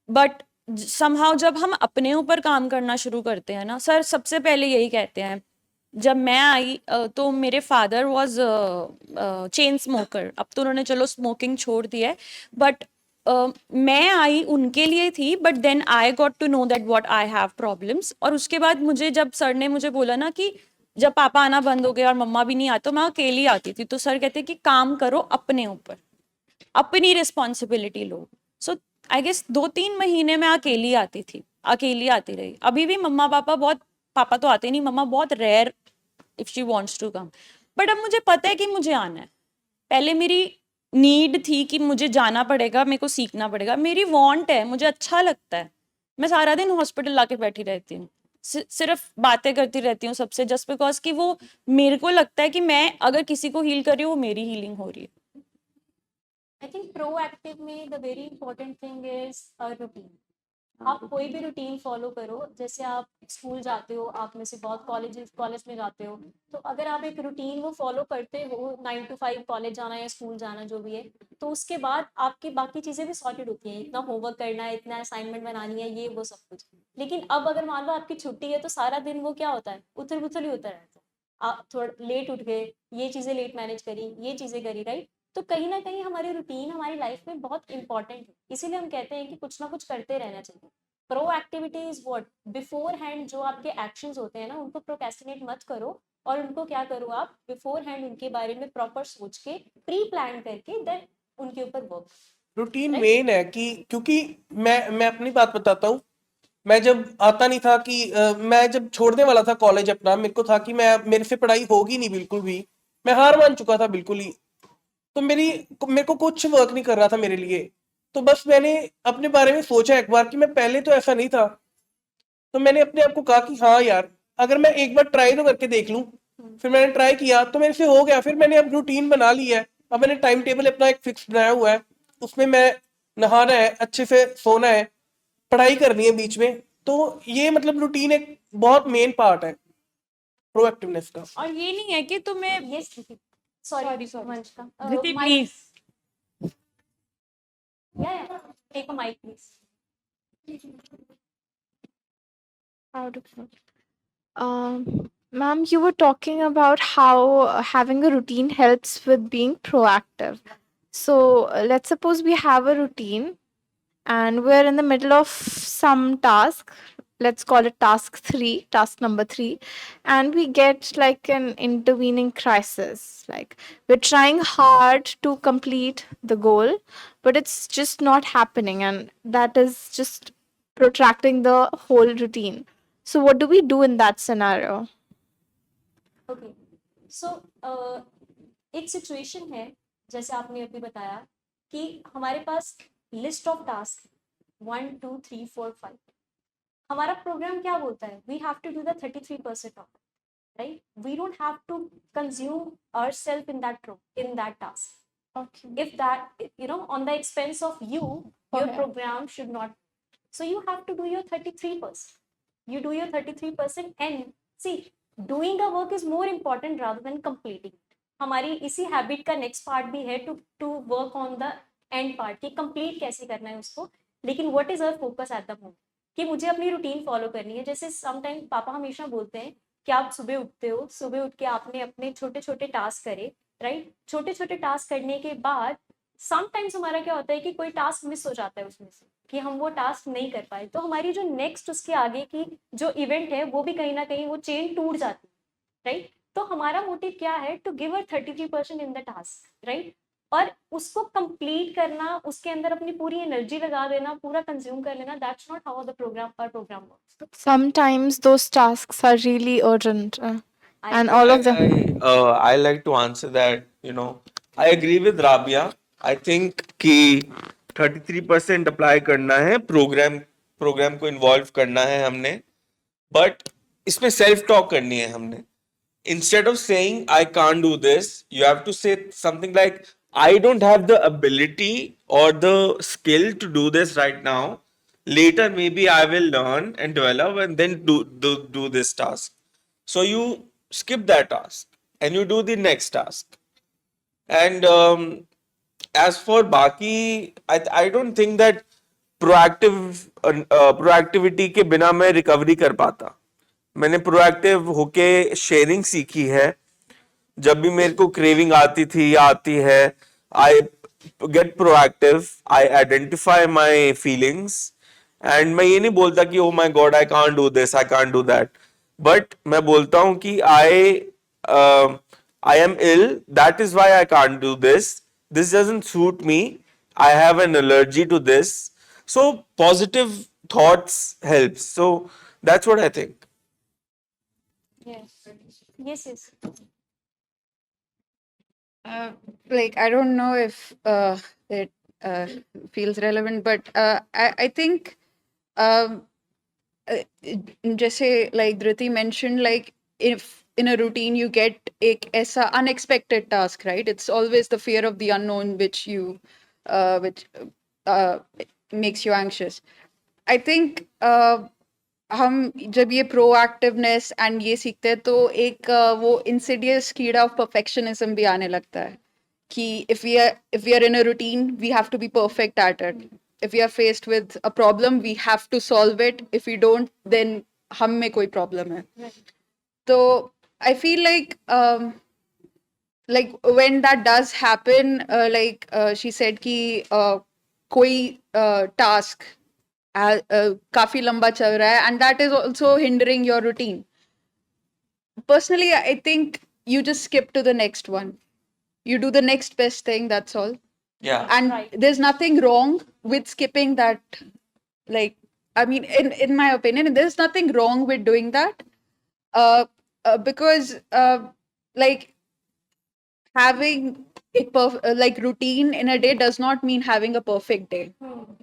S5: बट समहाउ जब हम अपने ऊपर काम करना शुरू करते हैं ना, सर सबसे पहले यही कहते हैं, जब मैं आई तो मेरे फादर वाज चेन स्मोकर, अब तो उन्होंने चलो स्मोकिंग छोड़ दी है, बट मैं आई उनके लिए थी, but then I got to know that what I have problems. और उसके बाद मुझे जब सर ने मुझे बोला ना कि जब पापा आना बंद हो गए और मम्मा भी नहीं आती तो मैं अकेली आती थी, तो सर कहते कि काम करो अपने ऊपर, अपनी responsibility low. So I guess 2-3 महीने में अकेली आती थी, अकेली आती रही। अभी भी मम्मा पापा बहुत, पापा तो आते नहीं, मम्मा बहुत rare if she wants to come, but अब मुझे पता है कि मुझे आना है। पहले मेरी नीड थी कि मुझे जाना पड़ेगा, मेरे को सीखना पड़ेगा, मेरी वांट है, मुझे अच्छा लगता है। मैं सारा दिन हॉस्पिटल लाके बैठी रहती हूँ, सिर्फ बातें करती रहती हूँ सबसे, जस्ट बिकॉज कि वो मेरे को लगता है कि मैं अगर किसी को हील कर रही हूँ वो मेरी हीलिंग हो रही है।
S1: आई थिंक प्रोएक्टिव में the very important thing is a routine. आप कोई भी रूटीन फॉलो करो, जैसे आप स्कूल जाते हो, आप में से बहुत कॉलेज में जाते हो, तो अगर आप एक रूटीन वो फॉलो करते हो, 9 to 5 कॉलेज जाना या स्कूल जाना जो भी है, तो उसके बाद आपकी बाकी चीज़ें भी सॉर्टेड होती हैं, इतना होमवर्क करना है, इतना असाइनमेंट बनानी है, ये वो सब कुछ। लेकिन अब अगर मान लो आपकी छुट्टी है तो सारा दिन वो क्या होता है, उथल पुथल ही होता रहता है। आप थोड़ा लेट उठ गए, ये चीज़ें लेट मैनेज करी, ये चीज़ें करी, राइट। तो कहीं ना कहीं हमारी रूटीन हमारी लाइफ में बहुत इंपॉर्टेंट है, इसीलिए हम कहते हैं कि कुछ ना कुछ करते रहना चाहिए। Pro activity is what, before hand जो आपके एक्शंस होते हैं ना, उनको प्रोक्रेस्टिनेट मत करो, और उनको क्या करो आप बिफोर हैंड उनके बारे में प्रॉपर सोच के, प्री प्लान करके, देन उनके ऊपर वर्क।
S2: रूटीन मेन है कि, क्योंकि मैं अपनी बात बताता हूँ। मैं जब आता नहीं था कि मैं जब छोड़ने वाला था कॉलेज अपना, मेरे को था कि मेरे से पढ़ाई होगी नहीं बिल्कुल भी, मैं हार मान चुका था बिल्कुल ही। तो मेरे को कुछ वर्क नहीं कर रहा था मेरे लिए। तो बस मैंने अपने बारे में सोचा एक बार कि मैं पहले तो ऐसा नहीं था, तो मैंने अपने आप को कहा कि हाँ यार, अगर मैं एक बार ट्राई तो करके देख लूं। फिर मैंने ट्राई किया तो मेरे से हो गया। फिर मैंने अब रूटीन बना ली है। अब मैंने टाइम टेबल अपना एक फिक्स बनाया हुआ है, उसमें मैं नहाना है, अच्छे से सोना है, पढ़ाई करनी है बीच में, तो ये मतलब रूटीन एक बहुत मेन पार्ट है प्रोएक्टिवनेस का।
S5: और ये नहीं है कि तुम्हें
S1: Yes, sorry,
S5: Sorry, sorry.
S1: Vanshika.
S5: Dhriti
S1: Mic-
S5: please
S1: Yeah, take a mic, please.
S3: Out of it. Ma'am, you were talking about how having a routine helps with being proactive. So let's suppose we have a routine and we're in the middle of some task. Let's call it task number 3, and we get like an intervening crisis. Like we're trying hard to complete the goal, but it's just not happening, and that is just protracting the whole routine. So, what do we do in that scenario?
S1: Okay so एक situation है जैसे आपने अभी बताया कि हमारे पास list of task 1 2 3 4 5 हमारा programme क्या बोलता है we have to do the 33% of right we don't have to consume ourselves in that task
S3: Okay.
S1: if that on the expense of you your
S3: Okay.
S1: program should not so you have to do your 33%. You do your 33% and see doing a work is more important rather than completing it. हमारी इसी habit का next part भी है to work on the end part कि complete कैसे करना है उसको लेकिन what is our focus at the moment कि मुझे अपनी रूटीन फॉलो करनी है जैसे समटाइम पापा हमेशा बोलते हैं कि आप सुबह उठते हो सुबह उठ के आपने अपने छोटे छोटे टास्क करे राइट छोटे छोटे टास्क करने के बाद समटाइम्स हमारा क्या होता है कि कोई टास्क मिस हो जाता है उसमें से कि हम वो टास्क नहीं कर पाए तो हमारी जो नेक्स्ट उसके आगे की जो इवेंट है वो भी कहीं ना कहीं वो चेन टूट जाती है राइट तो हमारा मोटिव क्या है to give uh 33% in the task right और उसको कंप्लीट करना उसके अंदर अपनी पूरी एनर्जी लगा देना पूरा कंज्यूम कर लेना that's not how the program works
S3: Sometimes those tasks are really urgent, and all of them.
S7: I like to answer that, you know, I agree with Rabia. I think कि 33% apply करना है programme को involve करना है हमने but इसमें self talk करनी है हमने instead of saying I can't do this, you have to say something like I don't have the ability or the skill to do this right now. Later, maybe I will learn and develop and then do this task. So you skip that task and you do the next task. And as for Baki, I don't think that proactivity के बिना मैं recovery कर पाता. मैंने proactive होके sharing सीखी है जब भी मेरे को क्रेविंग आती थी या आती है I get proactive I identify my feelings and मैं ये नहीं बोलता कि oh my god I can't do this I can't do that but मैं बोलता हूं कि I am ill that is why I can't do this doesn't suit me I have an allergy to this so positive thoughts helps so that's what I think
S1: yes
S9: Like I don't know if it feels relevant, but I think just say like Dhriti mentioned, like if in a routine you get एक ऐसा unexpected task, right? It's always the fear of the unknown which makes you anxious. I think हम जब ये proactiveness and ये सीखते हैं तो एक वो इंसिडियस कीड़ा ऑफ परफेक्शनिज्म भी आने लगता है कि if we are in a routine we have to be perfect at it. If we are faced with a problem we have to solve it. If we don't then हम में कोई problem है. तो I feel like when that does happen she said कि कोई task काफी लंबा चल रहा है and that is also hindering your routine. Personally, I think you just skip to the next one. You do the next best thing, that's all.
S7: Yeah.
S9: And
S1: Right.
S9: there's nothing wrong with skipping that. Like, I mean, in my opinion, there's nothing wrong with doing that. Because like having a routine in a day does not mean having a perfect day.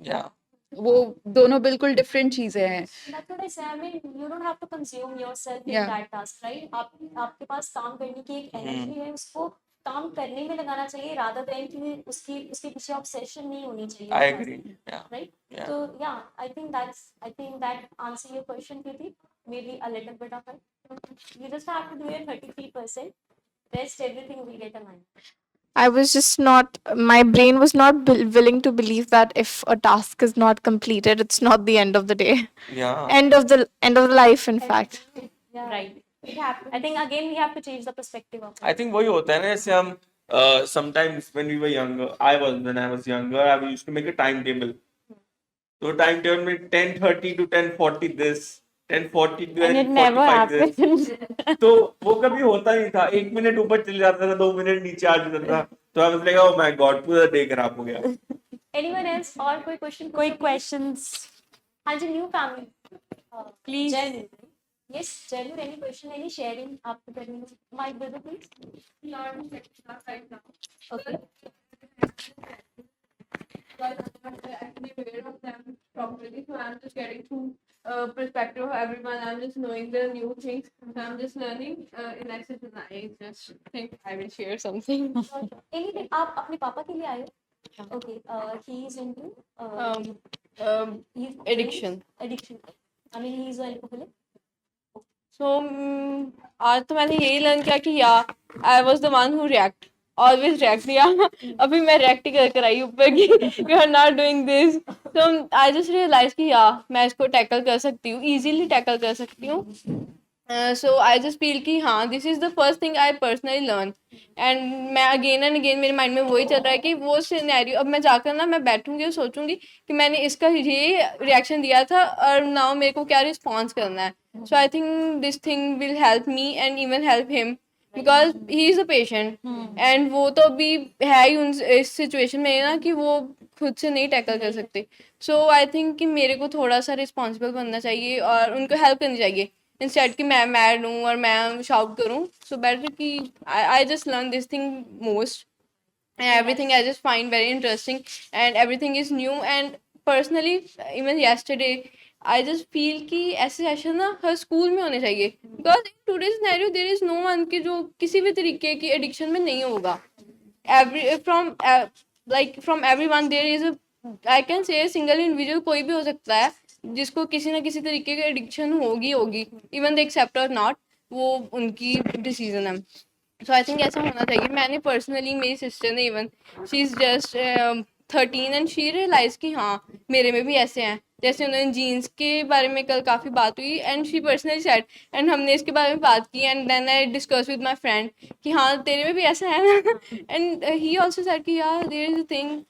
S7: Yeah.
S9: वो दोनों बिल्कुल different चीजें हैं.
S1: That's what I say. I mean, you don't have to consume yourself in
S9: Yeah.
S1: that task, right? आपके पास काम करने की एक एनर्जी है उसको काम करने में लगाना चाहिए rather than कि उसकी उसके पीछे ऑब्सेशन नहीं होनी चाहिए
S7: I
S1: उस
S7: agree.
S1: task की,
S7: Yeah.
S1: right?
S7: Yeah.
S1: So yeah, I think that answer your question, Kriti. Maybe a little bit of it. You just have to do your 33%. Rest everything will get aligned.
S3: I was just not, my brain was not willing to believe that if a task is not completed, it's not the end of the day.
S7: Yeah.
S3: End of the life, in fact.
S1: Yeah. Right. It happens. I think again we have to change the perspective of
S7: I
S1: it.
S7: think वही होता है ना, जैसे हम sometimes when we were younger, when I was younger, I used to make a timetable. तो time table में 10:30 to 10:40 this, 10:40 to
S5: And it never
S7: 10:45 this.
S5: happened.
S7: तो वो कभी होता नहीं था, 1 मिनट ऊपर चले जाता था, 2 मिनट नीचे आ जाता था, तो I was like, oh my god, पूरा डे खराब हो गया.
S1: Anyone else और कोई question?
S5: कोई questions?
S1: हाँ जी, new family.
S5: Please.
S1: Jainur. Yes, Jainur, any question, any sharing आपको करनी हो? My brother, please. Okay.
S10: Actually aware of them properly, so I'm just getting through perspective of everyone. I'm just knowing the new things. So I'm just learning. In access, and I just think I will share something.
S1: Anything आप अपने पापा के लिए आए हो? Okay. He is into he's
S10: Addiction.
S1: Addiction. I mean, he is an alcoholic.
S10: So आज तो मैंने यही लर्न किया कि या I was the one who react. Always react किया. अभी मैं react ही कर आई ऊपर कि you are not doing this. So I just realized कि या मैं इसको tackle कर सकती हूँ, easily tackle कर सकती हूँ. So I just feel कि हाँ, this is the first thing I personally learn. And मैं again and again मेरे mind में वही चल रहा है कि वो scenario अब मैं जाकर ना मैं बैठूंगी और सोचूंगी कि मैंने इसका ये reaction दिया था और now मेरे को क्या response करना है. So I think this thing will help me and even help him because he is a patient. And वो तो अभी है ही इस situation में ना कि वो खुद से नहीं tackle कर सकते. So I think कि मेरे को थोड़ा सा responsible बनना चाहिए और उनको help करनी चाहिए. Instead कि मैं mad हूँ और मैं shout करूँ. So better कि I just learn this thing most. And everything I just find very interesting and everything is new. And personally, even yesterday, I just feel कि ऐसे सेशन ना हर स्कूल में होने चाहिए because in today's scenario there is no one कि जो किसी भी तरीके की addiction में नहीं होगा. From everyone there is a I can say a single individual कोई भी हो सकता है जिसको किसी ना किसी तरीके की एडिक्शन होगी even they accept or not, वो उनकी डिसीजन है. So I think ऐसा होना चाहिए. मैंने पर्सनली मेरी सिस्टर ने even she is just 13 and she realize कि हाँ मेरे में भी ऐसे हैं. जैसे उन्होंने जीन्स के बारे में कल काफ़ी बात हुई and she personally said and हमने इसके बारे में बात की and then I discuss with my friend कि हाँ तेरे में भी ऐसा है ना. एंड ही ऑल्सो सेड कि यार देयर इज अ थिंग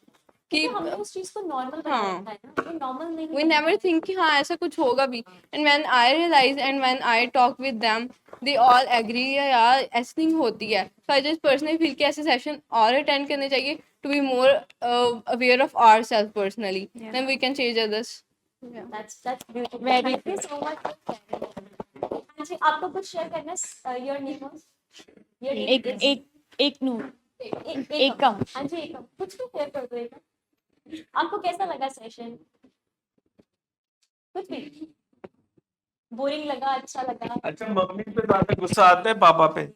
S10: कि
S1: हमने उस चीज को नॉर्मल बना
S10: हाँ.
S1: रखा है ना, वो नॉर्मल नहीं
S10: we
S1: है.
S10: never think कि हाँ ऐसा कुछ होगा भी. and when I realize and when I talk with them they all agree यार ऐसी थिंग होती है. so I just personally feel कि ऐसे सेशन और अटेंड करने चाहिए to be more aware of ourselves personally. then we can change others.
S1: That's beautiful.
S5: Very
S1: Thank you so much for sharing. हाँ जी, आपको कुछ शेयर करना है? Your name was? Your name
S5: एक
S1: is?
S5: एक एक नूर.
S1: एकम. हाँ जी, एकम. कुछ भी शेयर कर दो एकम. आपको कैसा लगा सेशन? कुछ भी बोरिंग लगा, अच्छा लगा?
S7: अच्छा, मम्मी पे ज्यादा गुस्सा आता है पापा पे?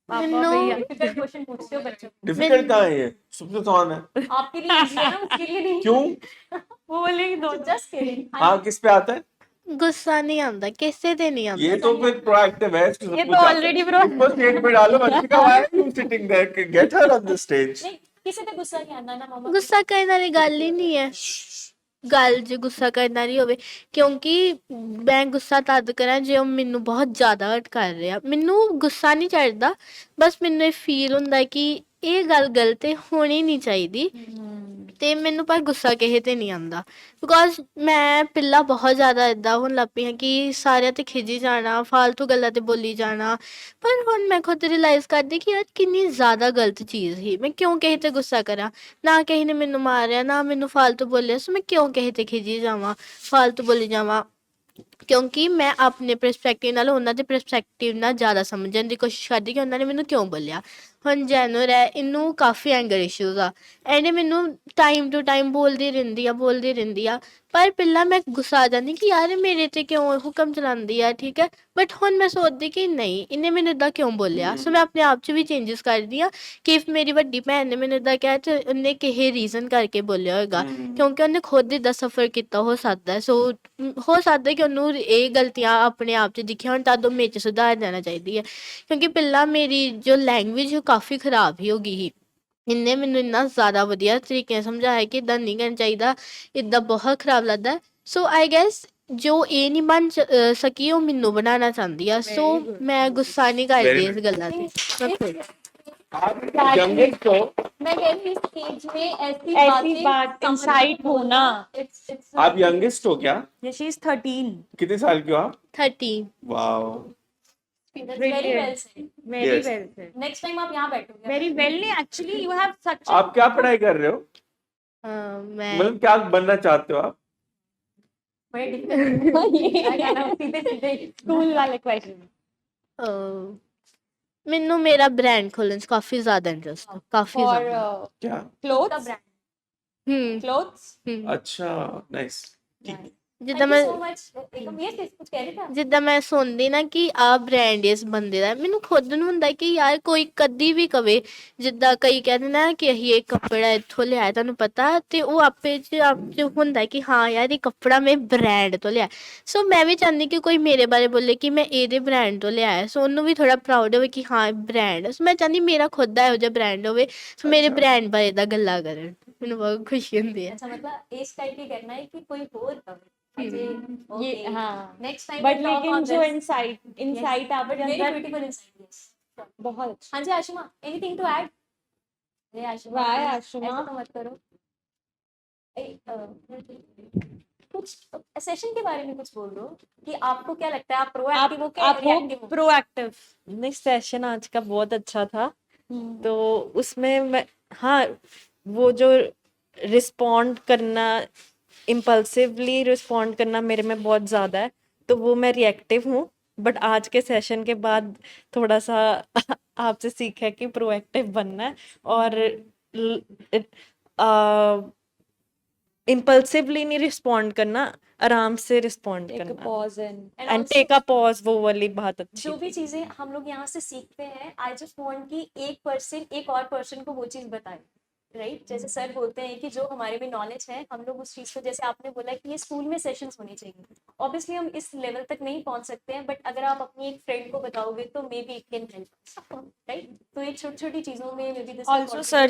S1: डिफिकल्ट क्वेश्चन पूछते हो बच्चों.
S7: डिफिकल्ट कहाँ है ये? सबसे आसान है.
S1: आपके लिए इजी है ना, उसके लिए नहीं.
S7: क्यों?
S1: वो बोलेगी दो. Just kidding.
S7: हाँ, किस पे आता है?
S3: गुस्सा नहीं आंदा किसे ते नहीं आंदा.
S7: ये तो फिर प्रोएक्टिव है. इसको सब
S5: ये
S7: कुछ
S5: तो
S7: आता है.
S5: already
S7: ऊपर स्टेज पे डालो Vanshika, why are you sitting there? Get her on the stage.
S1: नहीं, किसी पे गुस्सा नहीं आना ना मामा.
S3: ਗੁੱਸਾ ਕਰਨ ਵਾਲੀ ਗੱਲ ਹੀ ਨਹੀਂ ਹੈ. ਗੱਲ ਜੇ ਗੁੱਸਾ ਕਰਨ ਵਾਲੀ ਹੋਵੇ ਕਿਉਂਕਿ ਮੈਂ ਗੁੱਸਾ ਤਦ ਕਰਾਂ ਜੇ ਉਹ ਮੈਨੂੰ ਬਹੁਤ ਜ਼ਿਆਦਾ ਹਰਟ ਕਰ ਰਿਹਾ. ਮੈਨੂੰ ਗੁੱਸਾ ਨਹੀਂ ਚੜਦਾ, ਬਸ ਮੈਨੂੰ ਇਹ ਫੀਲ ਹੁੰਦਾ ਕਿ ਇਹ ਗੱਲ ਗਲਤ ਹੈ, ਹੋਣੀ ਨਹੀਂ ਚਾਹੀਦੀ. ਤੇ ਮੈਨੂੰ ਪਰ ਗੁੱਸਾ ਕਿਸੇ ਤੇ ਨਹੀਂ ਆਉਂਦਾ ਬਿਕੋਜ਼ ਮੈਂ ਪਹਿਲਾਂ ਬਹੁਤ ਜ਼ਿਆਦਾ ਇੱਦਾਂ ਹੋਣ ਲੱਗ ਪਈ ਹਾਂ ਕਿ ਸਾਰਿਆਂ ਤੇ ਖਿਜੀ ਜਾਣਾ, ਫਾਲਤੂ ਗੱਲਾਂ ਤੇ ਬੋਲੀ ਜਾਣਾ. ਪਰ ਹੁਣ ਮੈਂ ਖੁਦ ਰਿਅਲਾਈਜ਼ ਕਰਦੀ ਕਿ ਯਾਰ ਕਿੰਨੀ ਜ਼ਿਆਦਾ ਗਲਤ ਚੀਜ਼ ਸੀ. ਮੈਂ ਕਿਉਂ ਕਿਸੇ ਤੇ ਗੁੱਸਾ ਕਰਾਂ? ਨਾ ਕਿਸੇ ਨੇ ਮੈਨੂੰ ਮਾਰਿਆ, ਨਾ ਮੈਨੂੰ ਫਾਲਤੂ ਬੋਲਿਆ, ਸੋ ਮੈਂ ਕਿਉਂ ਕਿਸੇ ਤੇ ਖਿਜੀ ਜਾਵਾਂ, ਫਾਲਤੂ ਬੋਲੀ ਜਾਵਾਂ.
S11: ਕਿਉਂਕਿ ਮੈਂ ਆਪਣੇ ਪਰਸਪੈਕਟਿਵ ਨਾਲ ਉਹਨਾਂ ਦੇ ਪਰਸਪੈਕਟਿਵ ਨਾਲ ਜ਼ਿਆਦਾ ਸਮਝਣ ਦੀ ਕੋਸ਼ਿਸ਼ ਕਰਦੀ ਕਿ ਉਹਨਾਂ ਨੇ ਮੈਨੂੰ ਕਿਉਂ ਬੋਲਿਆ। ਹੁਣ ਜੈਨੂਰ ਹੈ, ਇਹਨੂੰ ਕਾਫੀ ਐਂਗਰ ਇਸ਼ੂਜ਼ ਆ, ਇਹਨੇ ਮੈਨੂੰ ਟਾਈਮ ਟੂ ਟਾਈਮ ਬੋਲਦੀ ਰਹਿੰਦੀ ਆ। ਪਰ ਪਹਿਲਾਂ ਮੈਂ ਗੁੱਸਾ ਆ ਜਾਂਦੀ ਕਿ ਯਾਰ ਮੇਰੇ 'ਤੇ ਕਿਉਂ ਹੁਕਮ ਚਲਾਉਂਦੀ ਆ, ਠੀਕ ਹੈ। ਬਟ ਹੁਣ ਮੈਂ ਸੋਚਦੀ ਕਿ ਨਹੀਂ, ਇਹਨੇ ਮੈਨੂੰ ਇੱਦਾਂ ਕਿਉਂ ਬੋਲਿਆ। ਸੋ ਮੈਂ ਆਪਣੇ ਆਪ 'ਚ ਵੀ ਚੇਂਜਿਸ ਕਰਦੀ ਹਾਂ ਕਿ if ਮੇਰੀ ਵੱਡੀ ਭੈਣ ਨੇ ਮੈਨੂੰ ਇੱਦਾਂ ਕਿਹਾ ਤਾਂ ਉਹਨੇ ਕਿਸੇ ਰੀਜ਼ਨ ਕਰਕੇ ਬੋਲਿਆ ਹੋਏਗਾ, ਕਿਉਂਕਿ ਉਹਨੇ ਖੁਦ ਇੱਦਾਂ ਸਫਰ ਕੀਤਾ ਹੋ ਸਕਦਾ। ਸੋ ਹੋ ਸਕਦਾ ਕਿ ਉਹਨੂੰ ਇਹ ਗਲਤੀਆਂ ਆਪਣੇ ਆਪ 'ਚ ਦਿਖੀਆਂ ਹੋਣ, ਤਾਂ ਉਹ ਮੇਰੇ 'ਚ ਸੁਧਾਰ ਜਾਣਾ ਚਾਹੀਦੀ ਹੈ। ਕਿਉਂਕਿ ਪਹਿਲਾਂ ਮੇਰੀ ਜੋ ਲੈਂਗੁਏਜ ਉਹ ਕਾਫੀ ਖਰਾਬ ਹੀ ਹੋ ਗਈ ਸੀ। ਇਹਨੇ ਮੈਨੂੰ ਇੰਨਾ ਜ਼ਿਆਦਾ ਵਧੀਆ ਤਰੀਕੇ ਨਾਲ ਸਮਝਾਇਆ ਕਿ ਇੱਦਾਂ ਨਹੀਂ ਕਰਨਾ ਚਾਹੀਦਾ, ਇੱਦਾਂ ਬਹੁਤ ਖਰਾਬ ਲੱਗਦਾ। ਸੋ ਆਈ ਗੈਸ ਜੋ ਇਹ ਨਹੀਂ ਬਣ ਸਕੀ ਉਹ ਮੈਨੂੰ ਬਣਾਉਣਾ ਚਾਹੁੰਦੀ ਆ। ਸੋ ਮੈਂ ਗੁੱਸਾ ਨਹੀਂ ਕਰਦੀ ਇਸ ਗੱਲਾਂ 'ਤੇ। ਮੈਂ ਖੁਦ
S7: आप youngest हो,
S1: मैं कह रही हूँ इस एज में ऐसी
S5: ऐसी
S1: बातें
S5: बात
S1: समझ
S5: इंसाइट
S1: बोलना,
S5: होना।
S1: it's
S7: आप youngest हो क्या?
S5: She is 13।
S7: कितने साल के हो आप?
S11: 30
S7: wow,
S1: very well said.
S5: Very
S7: Yes.
S5: Well said.
S1: Next time आप यहाँ बैठोगे
S5: वेरी वेल नहीं, एक्चुअली यू हैव सच
S7: आप क्या पढ़ाई कर रहे हो?
S11: मैं
S7: मतलब क्या बनना चाहते हो आप?
S1: बड़े डिफिकल्ट सीधे सीधे
S5: स्कूल वाले क्वेश्चन।
S11: ਮੈਨੂੰ ਮੇਰਾ ਬ੍ਰਾਂਡ ਖੋਲ੍ਹਣ 'ਚ ਕਾਫੀ ਜ਼ਿਆਦਾ ਇੰਟਰਸਟ ਆ, ਕਾਫੀ
S1: और
S11: ਜ਼ਿਆਦਾ।
S7: क्या?
S5: क्लोथ्स
S11: ਹੂੰ
S5: क्लोथ्स
S7: अच्छा, नाइस।
S11: ਜਿੱਦਾਂ ਮੈਂ
S1: सो मच एकम ये कुछ कह रहे थे आप?
S11: ਜਿੱਦਾਂ ਮੈਂ ਸੁਣਦੀ ਨਾ ਕਿ ਆਹ ਬ੍ਰਾਂਡ ਇਸ ਬੰਦੇ ਦਾ, ਮੈਨੂੰ ਖੁਦ ਨੂੰ ਹੁੰਦਾ ਕਿ ਯਾਰ ਕੋਈ ਕਦੀ ਵੀ ਕਵੇ, ਜਿੱਦਾਂ ਕਈ ਕਹਿੰਦੇ ਨਾ ਕਿ ਅਸੀਂ ਇਹ ਕੱਪੜਾ ਇੱਥੋਂ ਲਿਆ ਤੁਹਾਨੂੰ ਪਤਾ, ਤੇ ਉਹ ਆਪੇ 'ਚ ਆਪ 'ਚ ਹੁੰਦਾ ਕਿ ਹਾਂ ਯਾਰ ਇਹ ਕੱਪੜਾ ਮੈਂ ਬ੍ਰਾਂਡ ਤੋਂ ਲਿਆ। ਸੋ ਮੈਂ ਵੀ ਚਾਹੁੰਦੀ ਕਿ ਕੋਈ ਮੇਰੇ ਬਾਰੇ ਬੋਲੇ ਕਿ ਮੈਂ ਇਹਦੇ ਬ੍ਰਾਂਡ ਤੋਂ ਲਿਆ, ਸੋ ਉਹਨੂੰ ਵੀ ਥੋੜਾ ਪ੍ਰਾਊਡ ਹੋਵੇ ਕਿ ਹਾਂ ਬ੍ਰਾਂਡ। ਸੋ ਮੈਂ ਚਾਹੁੰਦੀ ਮੇਰਾ ਖੁਦ ਦਾ ਇਹੋ ਜਿਹਾ ਬ੍ਰਾਂਡ ਹੋਵੇ, ਸੋ ਮੇਰੇ ਬ੍ਰਾਂਡ ਬਾਰੇ ਦਾ ਗੱਲਾਂ ਕਰਨ, ਮੈਨੂੰ ਬਹੁਤ ਖੁਸ਼ੀ ਹੁੰਦੀ ਹੈ।
S1: अच्छा मतलब इस टाइप की करना है कि कोई और कवे।
S5: ये हाँ।
S1: नेक्स्ट टाइम
S5: बट लेकिन जो इनसाइट आपके
S1: वेरी
S5: अंदर
S1: ब्यूटीफुल इनसाइट, यस।
S5: बहुत अच्छा।
S1: हाँ जी आशुमा, एनीथिंग टू ऐड? अरे आशुमा,
S5: वाह
S1: ऐसा
S5: आशुमा।
S1: तो मत करो। कुछ सेशन के बारे में कुछ बोल दो कि आपको क्या लगता है, आप प्रोएक्टिव हो क्या
S5: आप
S1: रिएक्टिव हो?
S5: प्रोएक्टिव।
S10: नेक्स्ट सेशन आज का बहुत अच्छा था। तो उसमें मैं हाँ वो जो रिस्पॉन्ड करना, इम्पल्सिवली रिस्पॉन्ड करना मेरे में बहुत ज़्यादा है, तो वो मैं रिएक्टिव हूँ। बट आज के सेशन के बाद थोड़ा सा आपसे सीखा है कि प्रोएक्टिव बनना है और इम्पल्सिवली नहीं रिस्पॉन्ड करना, आराम से रिस्पॉन्ड
S5: एक
S10: करना
S5: pause
S1: And
S10: and
S1: also,
S10: take a pause, वो वाली बात अच्छी
S1: जो भी
S10: थी।
S1: चीजें हम लोग यहाँ से सीखते हैं, आई जस्ट वांट कि एक पर्सन एक और पर्सन को वो चीज बताए, राइट? जैसे सर बोलते हैं कि जो हमारे में नॉलेज है हम लोग उस चीज को, जैसे आपने बोला कि ये स्कूल में सेशंस होने चाहिए। ऑब्वियसली हम इस लेवल तक नहीं पहुंच सकते हैं, बट अगर आप अपनी एक फ्रेंड को बताओगे तो may be it can help, right? तो ये छोटी छोटी चीजों में may be this
S5: also sir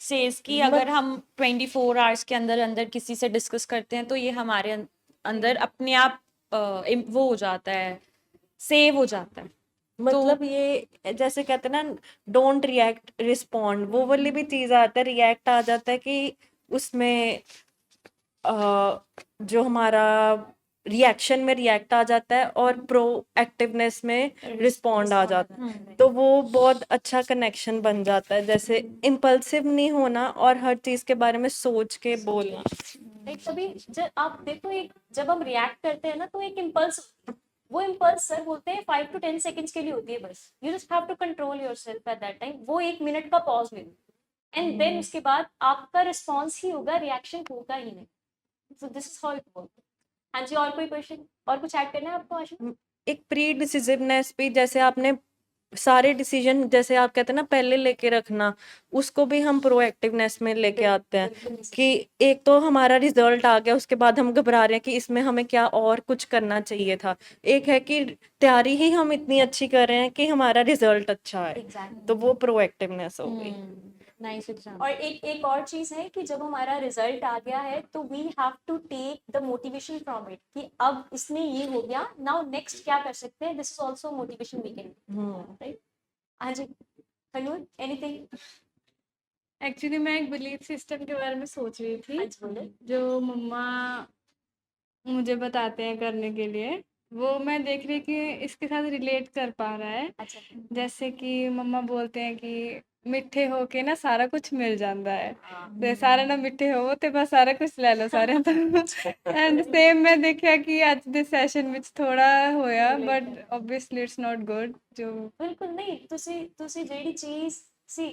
S5: says कि अगर हम 24 आवर्स के अंदर अंदर किसी से डिस्कस करते हैं तो ये हमारे अंदर अपने आप वो हो जाता है, सेव हो जाता है।
S10: मतलब ये जैसे कहते हैं ना, डोंट रिएक्ट रिस्पॉन्ड, वो वाली भी चीज आता है। रिएक्ट आ जाता है कि उसमें जो हमारा रिएक्शन में रिएक्ट आ जाता है और प्रोएक्टिवनेस में रिस्पॉन्ड आ जाता है, तो वो बहुत अच्छा कनेक्शन बन जाता है। जैसे इम्पल्सिव नहीं होना और हर चीज के बारे में सोच के बोलना।
S1: तभी जब आप देखो, एक जब हम रिएक्ट करते हैं ना तो एक इम्पल्स, वो इम्पल्स सर बोलते हैं 5 to 10 सेकंड्स के लिए होती है बस। You just have to control yourself at that time. वो 1 मिनट का पॉज ले लो एंड देन उसके बाद आपका रिस्पॉन्स ही होगा, रिएक्शन होगा ही नहीं। So this is how it work. हाँ जी, और कोई क्वेश्चन और कुछ ऐड करना है आपको आशा?
S10: एक प्री डिसिसिवनेस भी, जैसे आपने सारे डिसीजन जैसे आप कहते हैं ना पहले लेके रखना, उसको भी हम प्रोएक्टिवनेस में लेके आते हैं कि एक तो हमारा रिजल्ट आ गया, उसके बाद हम घबरा रहे हैं कि इसमें हमें क्या और कुछ करना चाहिए था। एक है कि तैयारी ही हम इतनी अच्छी कर रहे हैं कि हमारा रिजल्ट अच्छा है,
S1: Exactly.
S10: तो वो प्रोएक्टिवनेस हो गई।
S5: Nice example.
S1: और एक और चीज है कि जब हमारा रिजल्ट आ गया है तो we have to take the motivation from it कि अब इसमें ये हो गया, नाउ नेक्स्ट क्या कर सकते हैं। This is also motivation we can, right? हाँ जी हनूर, एनीथिंग?
S4: एक्चुअली मैं एक बिलीफ सिस्टम के बारे में सोच रही थी,
S1: हाँ जी बोले।
S4: जो मम्मा मुझे बताते हैं करने के लिए, वो मैं देख रही कि इसके साथ रिलेट कर पा रहा है।
S1: अच्छा,
S4: जैसे कि मम्मा बोलते हैं कि ਮਿੱਠੇ ਹੋ ਕੇ ਨਾ ਸਾਰਾ ਕੁਝ ਮਿਲ ਜਾਂਦਾ ਹੈ ਤੇ ਸਾਰਿਆਂ ਨਾਲ ਮਿੱਠੇ ਹੋਵੋ ਤੇ ਬਸ ਸਾਰਾ ਕੁਝ ਲੈ ਲਓ ਸਾਰਿਆਂ ਤੋਂ ਐਂਡ ਸੇਮ ਮੈਂ ਦੇਖਿਆ ਕਿ ਅੱਜ ਦੇ ਸੈਸ਼ਨ ਵਿੱਚ ਥੋੜਾ ਹੋਇਆ but obviously it's not good ਜੋ
S1: ਬਿਲਕੁਲ ਨਹੀਂ, ਤੁਸੀਂ ਜਿਹੜੀ ਚੀਜ਼ सी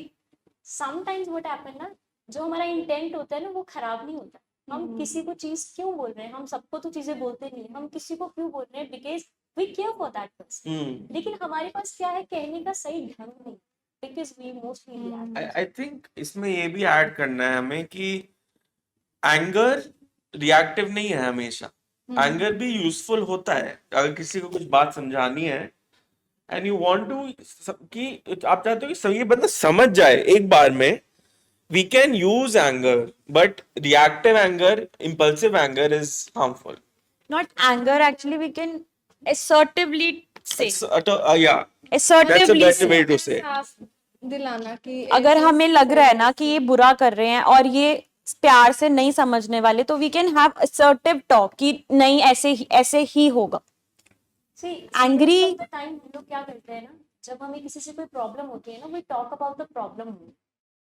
S1: समटाइम्स व्हाट हैपन ना, जो हमारा इंटेंट होता है ना वो खराब नहीं होता। हम किसी को चीज क्यों बोल रहे हैं, हम सबको तो चीजें बोलते नहीं हैं, हम किसी को क्यों बोल रहे हैं because we care for that person. लेकिन हमारे पास क्या है, कहने का सही ढंग नहीं, because we mostly
S7: I think इसमें ये भी ऐड करना है हमें कि एंगर रिएक्टिव नहीं है हमेशा। एंगर भी यूजफुल होता है अगर किसी को कुछ बात समझानी है एंड यू वांट टू कि आप चाहते हो कि ये बंदा समझ जाए एक बार में, we can use anger, but reactive anger, impulsive anger is harmful.
S5: Not anger, actually, we can assertively say.
S7: Yeah, that's a
S5: Assertively
S7: better
S5: say.
S7: way to say.
S4: साफ दिलाना कि
S5: अगर हमें लग रहा है ना कि ये बुरा कर रहे हैं और ये प्यार से नहीं समझने वाले, तो we can have assertive talk कि नहीं, ऐसे ही होगा। Angry-
S1: टाइम हम लोग क्या करते हैं ना, जब हमें किसी से कोई प्रॉब्लम होती है ना, we talk about the problem.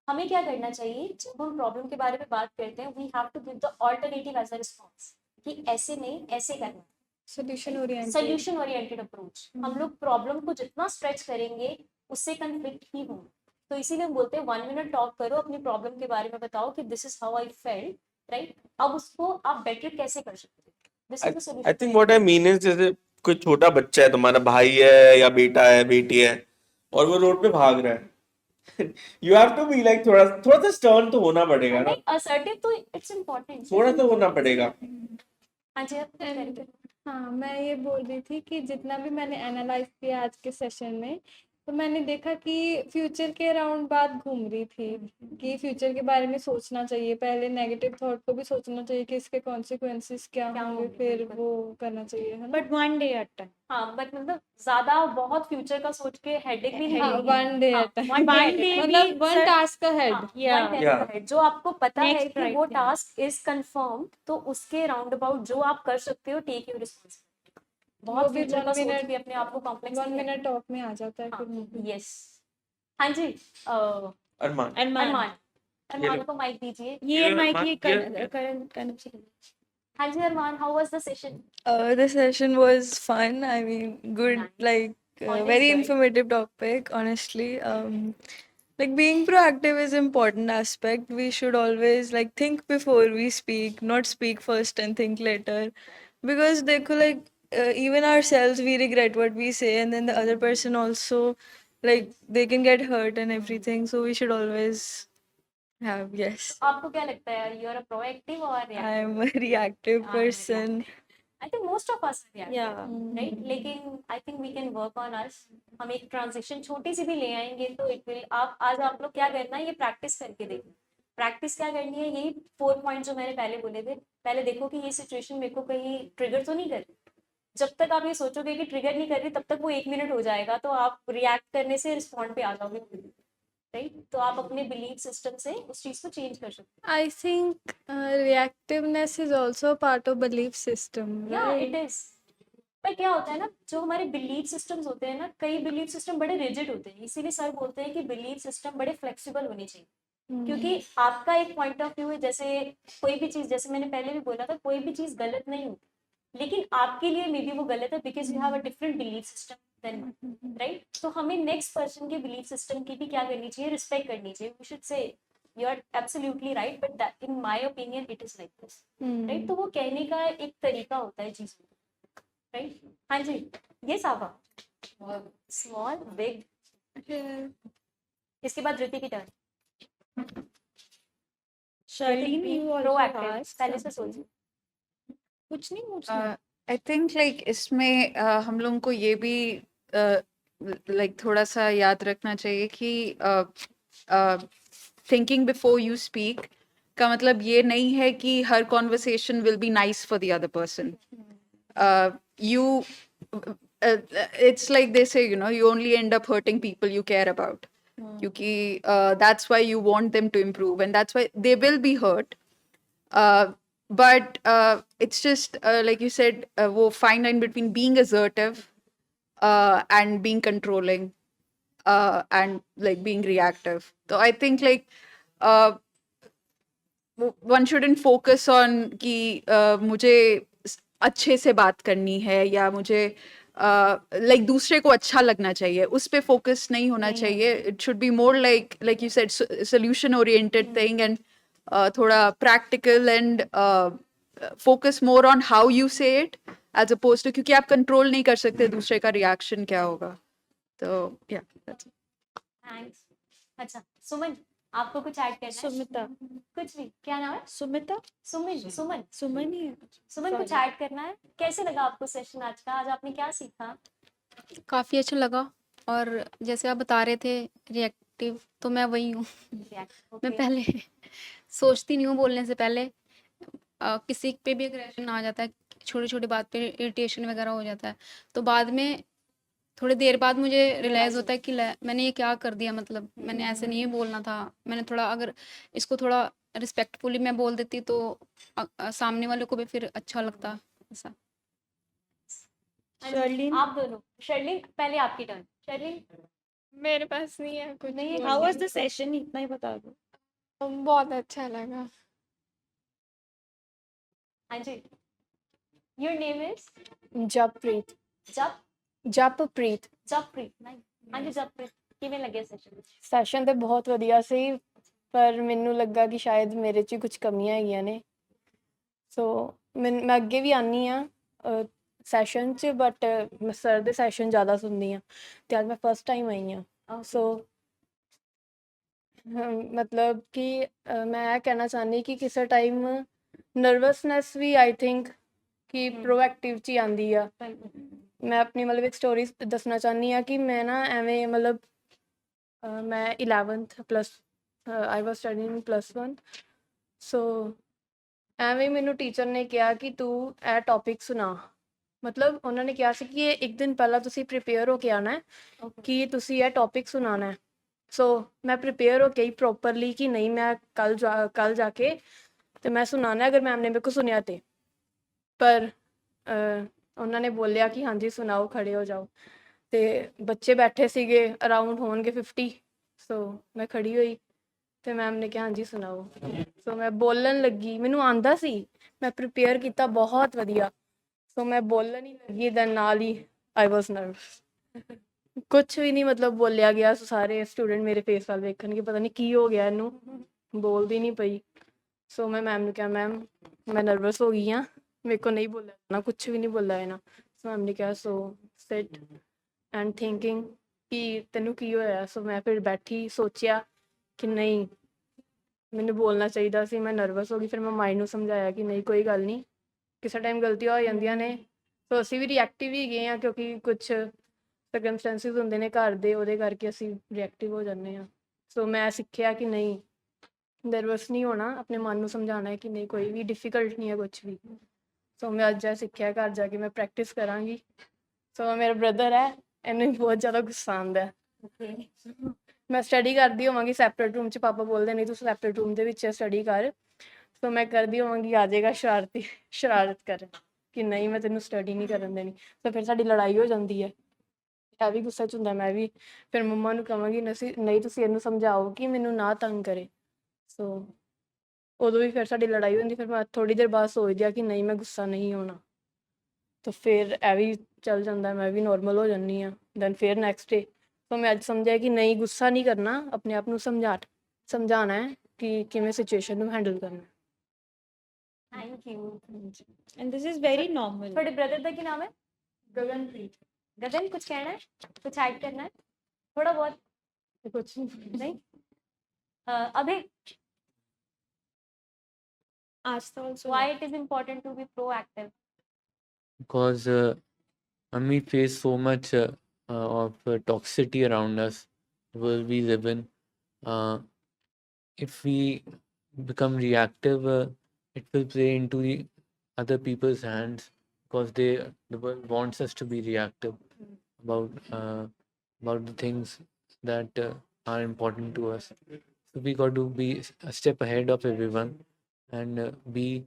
S1: हमें क्या करना चाहिए, जब हम प्रॉब्लम के बारे में बात करते हैं, we have to give the alternative as a response, कि ऐसे नहीं, ऐसे करना है।
S4: Solution oriented
S1: solution oriented approach. हम लोग प्रॉब्लम को जितना स्ट्रेच करेंगे उससे कन्फ्लिक्ट ही होगा। तो इसीलिए हम बोलते हैं 1 मिनट टॉक करो, अपनी प्रॉब्लम के बारे में बताओ कि this is how I felt, right. अब उसको आप बेटर कैसे कर सकते हो, this is the
S7: I
S1: solution.
S7: Think what I mean is, जैसे कोई छोटा बच्चा है, तुम्हारा भाई है या बेटा है, बेटी है, और वो रोड पे भाग रहा है you have to be like थोड़ा थोड़ा सा स्टर्न तो होना पड़ेगा ना,
S1: असर्टिव तो इट्स इम्पोर्टेंट,
S7: थोड़ा तो होना पड़ेगा।
S1: हाँ जी, आप कह रहे थे।
S4: हाँ, मैं ये बोल रही थी कि जितना भी मैंने एनालाइज किया आज के सेशन में, तो मैंने देखा कि फ्यूचर के अराउंड बात घूम रही थी कि फ्यूचर के बारे में सोचना चाहिए, पहले नेगेटिव थॉट को भी सोचना चाहिए कि इसके कॉन्सिक्वेंसेस क्या होंगे, फिर वो करना चाहिए, है ना?
S5: But one day at a time.
S1: हाँ, बट मतलब ज्यादा बहुत फ्यूचर का सोच के हेडेक भी नहीं
S4: हाँ,
S1: लेनी।
S4: वन डे
S1: हाँ,
S4: at time,
S1: one day at a time।
S4: मतलब वन टास्क अहेड।
S1: हाँ,
S5: Yeah.
S1: one task
S7: Yeah.
S1: ahead। जो आपको पता है
S5: Next
S1: कि
S5: right
S1: वो
S5: thing।
S1: टास्क इज कंफर्म, तो उसके राउंड अबाउट जो आप कर सकते हो, टेक योर रिस्पॉन्सिबिलिटी। बहुत
S4: वो भी
S1: फ्यूचर का
S4: 1
S1: सोच
S4: मिनट
S1: के अपने आप को कॉम्प्लेक्स
S4: 1 मिनट टॉक में आ जाता है फिर वो।
S1: यस। हाँ जी,
S7: अरमान,
S1: अरमान,
S7: ये
S1: अरमान
S7: लो।
S1: को माइक दीजिए।
S5: ये
S7: Yeah,
S5: माइक
S7: Arman,
S5: ये
S7: yeah.
S5: करण से
S1: हाँ जी Arman, how was the session?
S4: The session was fun. I mean, good,
S1: Nice.
S4: like
S1: Always
S4: very
S1: good.
S4: informative topic. Honestly, like being proactive is important aspect. We should always like think before we speak, not speak first and think later, because they could like even ourselves we regret what we say, and then the other person also like they can get hurt and everything. So we should always have yes.
S1: आपको क्या लगता है, you are a proactive और
S4: I am a reactive person.
S1: I think most of us
S5: Yeah.
S1: Right, लेकिन I think we can work on us. हम एक transition छोटी सी भी ले आएंगे तो इट विल। आप आज आप लोग क्या करना है, ये प्रैक्टिस करके देखो। प्रैक्टिस क्या करनी है, यही 4 पॉइंट जो मैंने पहले बोले थे। पहले देखो कि ये सिचुएशन मेरे को कहीं ट्रिगर तो नहीं कर रही। जब तक आप ये सोचोगे कि ट्रिगर नहीं कर रही, तब तक वो 1 मिनट हो जाएगा, तो आप रिएक्ट करने से रिस्पॉन्ड पे आ जाओगे, राइट। तो आप अपने बिलीफ सिस्टम से उस चीज को चेंज कर सकते
S4: I think reactiveness is also a part of belief system,
S1: हो। या
S4: right?
S1: It is. पर क्या होता है ना, जो हमारे बिलीफ सिस्टम्स होते हैं ना, कई बिलीफ सिस्टम बड़े रिजिड होते हैं, इसीलिए सर बोलते हैं कि बिलीफ सिस्टम बड़े फ्लेक्सिबल होने चाहिए। क्योंकि आपका एक पॉइंट ऑफ व्यू है, जैसे कोई भी चीज, जैसे मैंने पहले भी बोला था, कोई भी चीज गलत नहीं होती, लेकिन आपके लिए मे बी वो गलत है because you have a different belief system then, right. तो हमें नेक्स्ट पर्सन के बिलीफ सिस्टम की भी क्या करनी चाहिए, रिस्पेक्ट करनी चाहिए। We should say you are absolutely right, but in my opinion it is like this, right. तो वो कहने का एक तरीका होता है चीज, राइट। हाँ जी, ये सावा स्मॉल बिग। इसके बाद ऋति की turn.
S5: Charlene, you also
S1: proactive,
S5: asked
S1: पहले से
S5: something.
S1: सोचिए।
S5: कुछ नहीं पूछना।
S9: आई थिंक लाइक इसमें हम लोगों को ये भी लाइक थोड़ा सा याद रखना चाहिए कि थिंकिंग बिफोर यू स्पीक का मतलब ये नहीं है कि हर conversation will be nice for the other person. you it's like they say, you know, you only end up hurting people you care about. Kyunki that's why you want them to improve, and that's why they will be hurt. But it's just like you said, wo fine line between being assertive and being controlling. and like being reactive. So I think like uh, one shouldn't focus on कि मुझे अच्छे से बात करनी है या मुझे like दूसरे को अच्छा लगना चाहिए, उस पे फोकस नहीं होना चाहिए. It should be more like you said solution oriented thing and थोड़ा practical and focus more on how you say it as oppose to, क्योंकि आप कंट्रोल नहीं कर सकते दूसरे का रिएक्शन क्या होगा. तो या
S1: थैंक्स. अच्छा सुमन, आपको कुछ ऐड करना है?
S10: सुमिता.
S1: कुछ भी, क्या नाम है?
S10: सुमिता.
S1: सुमन. सुमन.
S10: सुमन ही है.
S1: सुमन कुछ ऐड करना है? कैसे लगा आपको सेशन आज का? आज आपने क्या सीखा?
S12: काफ़ी अच्छा लगा, और जैसे आप बता रहे थे रिएक्टिव, तो मैं वही हूँ. मैं पहले सोचती नहीं हूँ बोलने से पहले. किसी पे भी एग्रेशन आ जाता है, छोटी छोटी बात पे इरिटेशन वगैरह हो जाता है, तो बाद में थोड़ी देर बाद मुझे रियलाइज़ होता है कि मैंने ये क्या कर दिया, मतलब मैंने ऐसे नहीं बोलना था. मैंने थोड़ा, अगर इसको थोड़ा रिस्पेक्टफुली मैं बोल देती तो सामने वाले को भी फिर अच्छा लगता. ऐसा.
S10: शर्लिन.
S1: आप दोनों. शर्लिन पहले आपकी टर्न. शर्लिन.
S4: मेरे पास नहीं है कुछ.
S1: नहीं है.
S10: हाउ वाज द सेशन, इतना ही बता दो.
S4: बहुत अच्छा लगा.
S1: हाँ जी. Your name is
S4: Jappreet.
S1: Jap
S4: Jappreet.
S1: ਜਪਪ੍ਰੀਤ. ਨਹੀਂ. हाँ जी जपप्रीत, ਕਿਵੇਂ ਲੱਗਿਆ ਸੈਸ਼ਨ?
S4: ਸੈਸ਼ਨ ਤੇ ਬਹੁਤ ਵਧੀਆ ਸੀ, ਪਰ ਮੈਨੂੰ ਲੱਗਾ ਕਿ ਸ਼ਾਇਦ ਮੇਰੇ 'ਚ ਕੁਝ ਕਮੀਆਂ ਹੈਗੀਆਂ ਨੇ. ਸੋ ਮੈਂ ਅੱਗੇ ਵੀ ਆਉਂਦੀ ਹਾਂ ਸੈਸ਼ਨ 'ਚ, ਬਟ ਮੈਂ ਸਰ ਦੇ ਸੈਸ਼ਨ ਜ਼ਿਆਦਾ ਸੁਣਦੀ ਹਾਂ, ਅਤੇ ਅੱਜ ਮੈਂ ਫਸਟ ਟਾਈਮ ਆਈ ਹਾਂ. ਸੋ ਮਤਲਬ ਕਿ ਮੈਂ ਇਹ ਕਹਿਣਾ ਚਾਹੁੰਦੀ ਕਿ ਕਿਸੇ ਟਾਈਮ ਨਰਵਸਨੈਸ ਵੀ ਆਈ ਥਿੰਕ ਕਿ ਪ੍ਰੋਐਕਟਿਵ 'ਚ ਹੀ ਆਉਂਦੀ ਆ. ਮੈਂ ਆਪਣੀ ਮਤਲਬ ਇੱਕ ਸਟੋਰੀ ਦੱਸਣਾ ਚਾਹੁੰਦੀ ਹਾਂ ਕਿ ਮੈਂ ਨਾ ਐਵੇਂ ਮਤਲਬ ਮੈਂ 11th ਪਲੱਸ ਆਈ ਵਾਜ਼ ਸਟੱਡੀਇੰਗ +1. ਸੋ ਐਵੇਂ ਮੈਨੂੰ ਟੀਚਰ ਨੇ ਕਿਹਾ ਕਿ ਤੂੰ ਇਹ ਟੌਪਿਕ ਸੁਣਾ. ਮਤਲਬ ਉਹਨਾਂ ਨੇ ਕਿਹਾ ਸੀ ਕਿ ਇਹ ਇੱਕ ਦਿਨ ਪਹਿਲਾਂ ਤੁਸੀਂ ਪ੍ਰੀਪੇਅਰ ਹੋ ਕੇ ਆਉਣਾ ਕਿ ਤੁਸੀਂ ਇਹ ਟੌਪਿਕ ਸੁਣਾਉਣਾ. ਸੋ ਮੈਂ ਪ੍ਰੀਪੇਅਰ ਹੋ ਕੇ ਹੀ ਪ੍ਰੋਪਰਲੀ ਕਿ ਨਹੀਂ, ਮੈਂ ਕੱਲ੍ਹ ਜਾ ਕੇ ਅਤੇ ਮੈਂ ਸੁਣਾਉਣਾ ਅਗਰ ਮੈਮ ਨੇ ਮੇਰੇ ਕੋਲ ਸੁਣਿਆ ਤਾਂ. ਪਰ ਉਹਨਾਂ ਨੇ ਬੋਲਿਆ ਕਿ ਹਾਂਜੀ ਸੁਣਾਓ, ਖੜ੍ਹੇ ਹੋ ਜਾਓ, ਅਤੇ ਬੱਚੇ ਬੈਠੇ ਸੀਗੇ ਅਰਾਊਂਡ ਹੋਣਗੇ 50. ਸੋ ਮੈਂ ਖੜ੍ਹੀ ਹੋਈ ਅਤੇ ਮੈਮ ਨੇ ਕਿਹਾ ਹਾਂਜੀ ਸੁਣਾਓ. ਸੋ ਮੈਂ ਬੋਲਣ ਲੱਗੀ, ਮੈਨੂੰ ਆਉਂਦਾ ਸੀ, ਮੈਂ ਪ੍ਰੀਪੇਅਰ ਕੀਤਾ ਬਹੁਤ ਵਧੀਆ. ਸੋ ਮੈਂ ਬੋਲਣ ਹੀ ਲੱਗੀ ਦੈਨ ਨਾਲ ਹੀ ਆਈ ਵਾਜ਼ ਨਰਵਸ. ਕੁਛ ਵੀ ਨਹੀਂ ਮਤਲਬ ਬੋਲਿਆ ਗਿਆ. ਸਾਰੇ ਸਟੂਡੈਂਟ ਮੇਰੇ ਫੇਸ ਵੱਲ ਵੇਖਣਗੇ, ਪਤਾ ਨਹੀਂ ਕੀ ਹੋ ਗਿਆ ਇਹਨੂੰ, ਬੋਲਦੀ ਨਹੀਂ ਪਈ. ਸੋ ਮੈਂ ਮੈਮ ਨੂੰ ਕਿਹਾ ਮੈਮ ਮੈਂ ਨਰਵਸ ਹੋ ਗਈ ਹਾਂ, ਮੇਰੇ ਕੋਲ ਨਹੀਂ ਬੋਲਿਆ ਜਾਣਾ, ਕੁਛ ਵੀ ਨਹੀਂ ਬੋਲਿਆ ਜਾਣਾ. ਸੋ ਮੈਮ ਨੇ ਕਿਹਾ ਸੋ ਸਿਟ ਐਂਡ ਥਿੰਕਿੰਗ ਕਿ ਤੈਨੂੰ ਕੀ ਹੋਇਆ. ਸੋ ਮੈਂ ਫਿਰ ਬੈਠੀ, ਸੋਚਿਆ ਕਿ ਨਹੀਂ ਮੈਨੂੰ ਬੋਲਣਾ ਚਾਹੀਦਾ ਸੀ, ਮੈਂ ਨਰਵਸ ਹੋ ਗਈ. ਫਿਰ ਮੈਂ ਮਾਈਂਡ ਨੂੰ ਸਮਝਾਇਆ ਕਿ ਨਹੀਂ ਕੋਈ ਗੱਲ ਨਹੀਂ, ਕਿਸੇ ਟਾਈਮ ਗਲਤੀਆਂ ਹੋ ਜਾਂਦੀਆਂ ਨੇ. ਸੋ ਅਸੀਂ ਵੀ ਰਿਐਕਟਿਵ ਹੀ ਗਏ ਹਾਂ, ਕਿਉਂਕਿ ਕੁਛ ਸਰਕਮਸਟੈਂਸਿਸ ਹੁੰਦੇ ਨੇ ਘਰ ਦੇ, ਉਹਦੇ ਕਰਕੇ ਅਸੀਂ ਰਿਐਕਟਿਵ ਹੋ ਜਾਂਦੇ ਹਾਂ. ਸੋ ਮੈਂ ਸਿੱਖਿਆ ਕਿ ਨਹੀਂ ਨਰਵਸ ਨਹੀਂ ਹੋਣਾ, ਆਪਣੇ ਮਨ ਨੂੰ ਸਮਝਾਉਣਾ ਹੈ ਕਿ ਨਹੀਂ ਕੋਈ ਵੀ ਡਿਫੀਕਲਟ ਨਹੀਂ ਹੈ ਕੁਛ ਵੀ. ਸੋ ਮੈਂ ਅੱਜ ਇਹ ਸਿੱਖਿਆ, ਘਰ ਜਾ ਕੇ ਮੈਂ ਪ੍ਰੈਕਟਿਸ ਕਰਾਂਗੀ. ਸੋ ਮੇਰਾ ਬ੍ਰਦਰ ਹੈ, ਇਹਨੂੰ ਵੀ ਬਹੁਤ ਜ਼ਿਆਦਾ ਗੁੱਸਾ ਆਉਂਦਾ. ਮੈਂ ਸਟੱਡੀ ਕਰਦੀ ਹੋਵਾਂਗੀ ਸੈਪਰੇਟ ਰੂਮ 'ਚ, ਪਾਪਾ ਬੋਲਦੇ ਨਹੀਂ ਤੂੰ ਸੈਪਰੇਟ ਰੂਮ ਦੇ ਵਿੱਚ ਸਟੱਡੀ ਕਰ. ਸੋ ਮੈਂ ਕਰਦੀ ਹੋਵਾਂਗੀ, ਆ ਜਾਏਗਾ ਸ਼ਰਾਰਤ ਕਰਨ ਕਿ ਨਹੀਂ ਮੈਂ ਤੈਨੂੰ ਸਟੱਡੀ ਨਹੀਂ ਕਰਨ ਦੇਣੀ. ਸੋ ਫਿਰ ਸਾਡੀ ਲੜਾਈ ਹੋ ਜਾਂਦੀ ਹੈ. ਇਹ ਵੀ ਗੁੱਸੇ 'ਚ ਹੁੰਦਾ, ਮੈਂ ਵੀ. ਫਿਰ ਮੰਮਾ ਨੂੰ ਕਹਾਂਗੀ ਨਹੀਂ ਤੁਸੀਂ ਇਹਨੂੰ ਸਮਝਾਓ ਕਿ ਮੈਨੂੰ ਨਾ ਤੰਗ ਕਰੇ. ਸੋ ਉਦੋਂ ਵੀ ਫਿਰ ਸਾਡੀ ਲੜਾਈ ਹੁੰਦੀ. ਫਿਰ ਮੈਂ ਥੋੜ੍ਹੀ ਦੇਰ ਬਾਅਦ ਸੋਚਦੀ ਹਾਂ ਕਿ ਨਹੀਂ ਮੈਂ ਗੁੱਸਾ ਨਹੀਂ ਹੋਣਾ, ਤਾਂ ਫਿਰ ਇਹ ਵੀ ਚੱਲ ਜਾਂਦਾ, ਮੈਂ ਵੀ ਨੋਰਮਲ ਹੋ ਜਾਂਦੀ ਹਾਂ. ਦੈਨ ਫਿਰ ਨੈਕਸਟ ਡੇ ਸੋ ਮੈਂ ਅੱਜ ਸਮਝਿਆ ਕਿ ਨਹੀਂ ਗੁੱਸਾ ਨਹੀਂ ਕਰਨਾ, ਆਪਣੇ ਆਪ ਨੂੰ ਸਮਝਾਉਣਾ ਹੈ ਕਿ ਕਿਵੇਂ ਸਿਚੁਏਸ਼ਨ ਨੂੰ ਹੈਂਡਲ ਕਰਨਾ.
S1: Thank you.
S5: And this is very normal.
S1: ਤੁਹਾਡੇ ਬ੍ਰਦਰ ਦਾ ਕੀ ਨਾਮ ਹੈ?
S4: ਗਗਨਪ੍ਰੀਤ.
S1: गगन कुछ कहना है, कुछ ऐड करना है थोड़ा बहुत?
S4: ਕੁਛ
S1: नहीं. अभी
S10: Asta also.
S1: why it is important to be proactive?
S13: Because when we face so much of toxicity around us, the world we live in, if we become reactive, it will play into the other people's hands, because the world wants us to be reactive about the things that are important to us. So we got to be a step ahead of everyone and be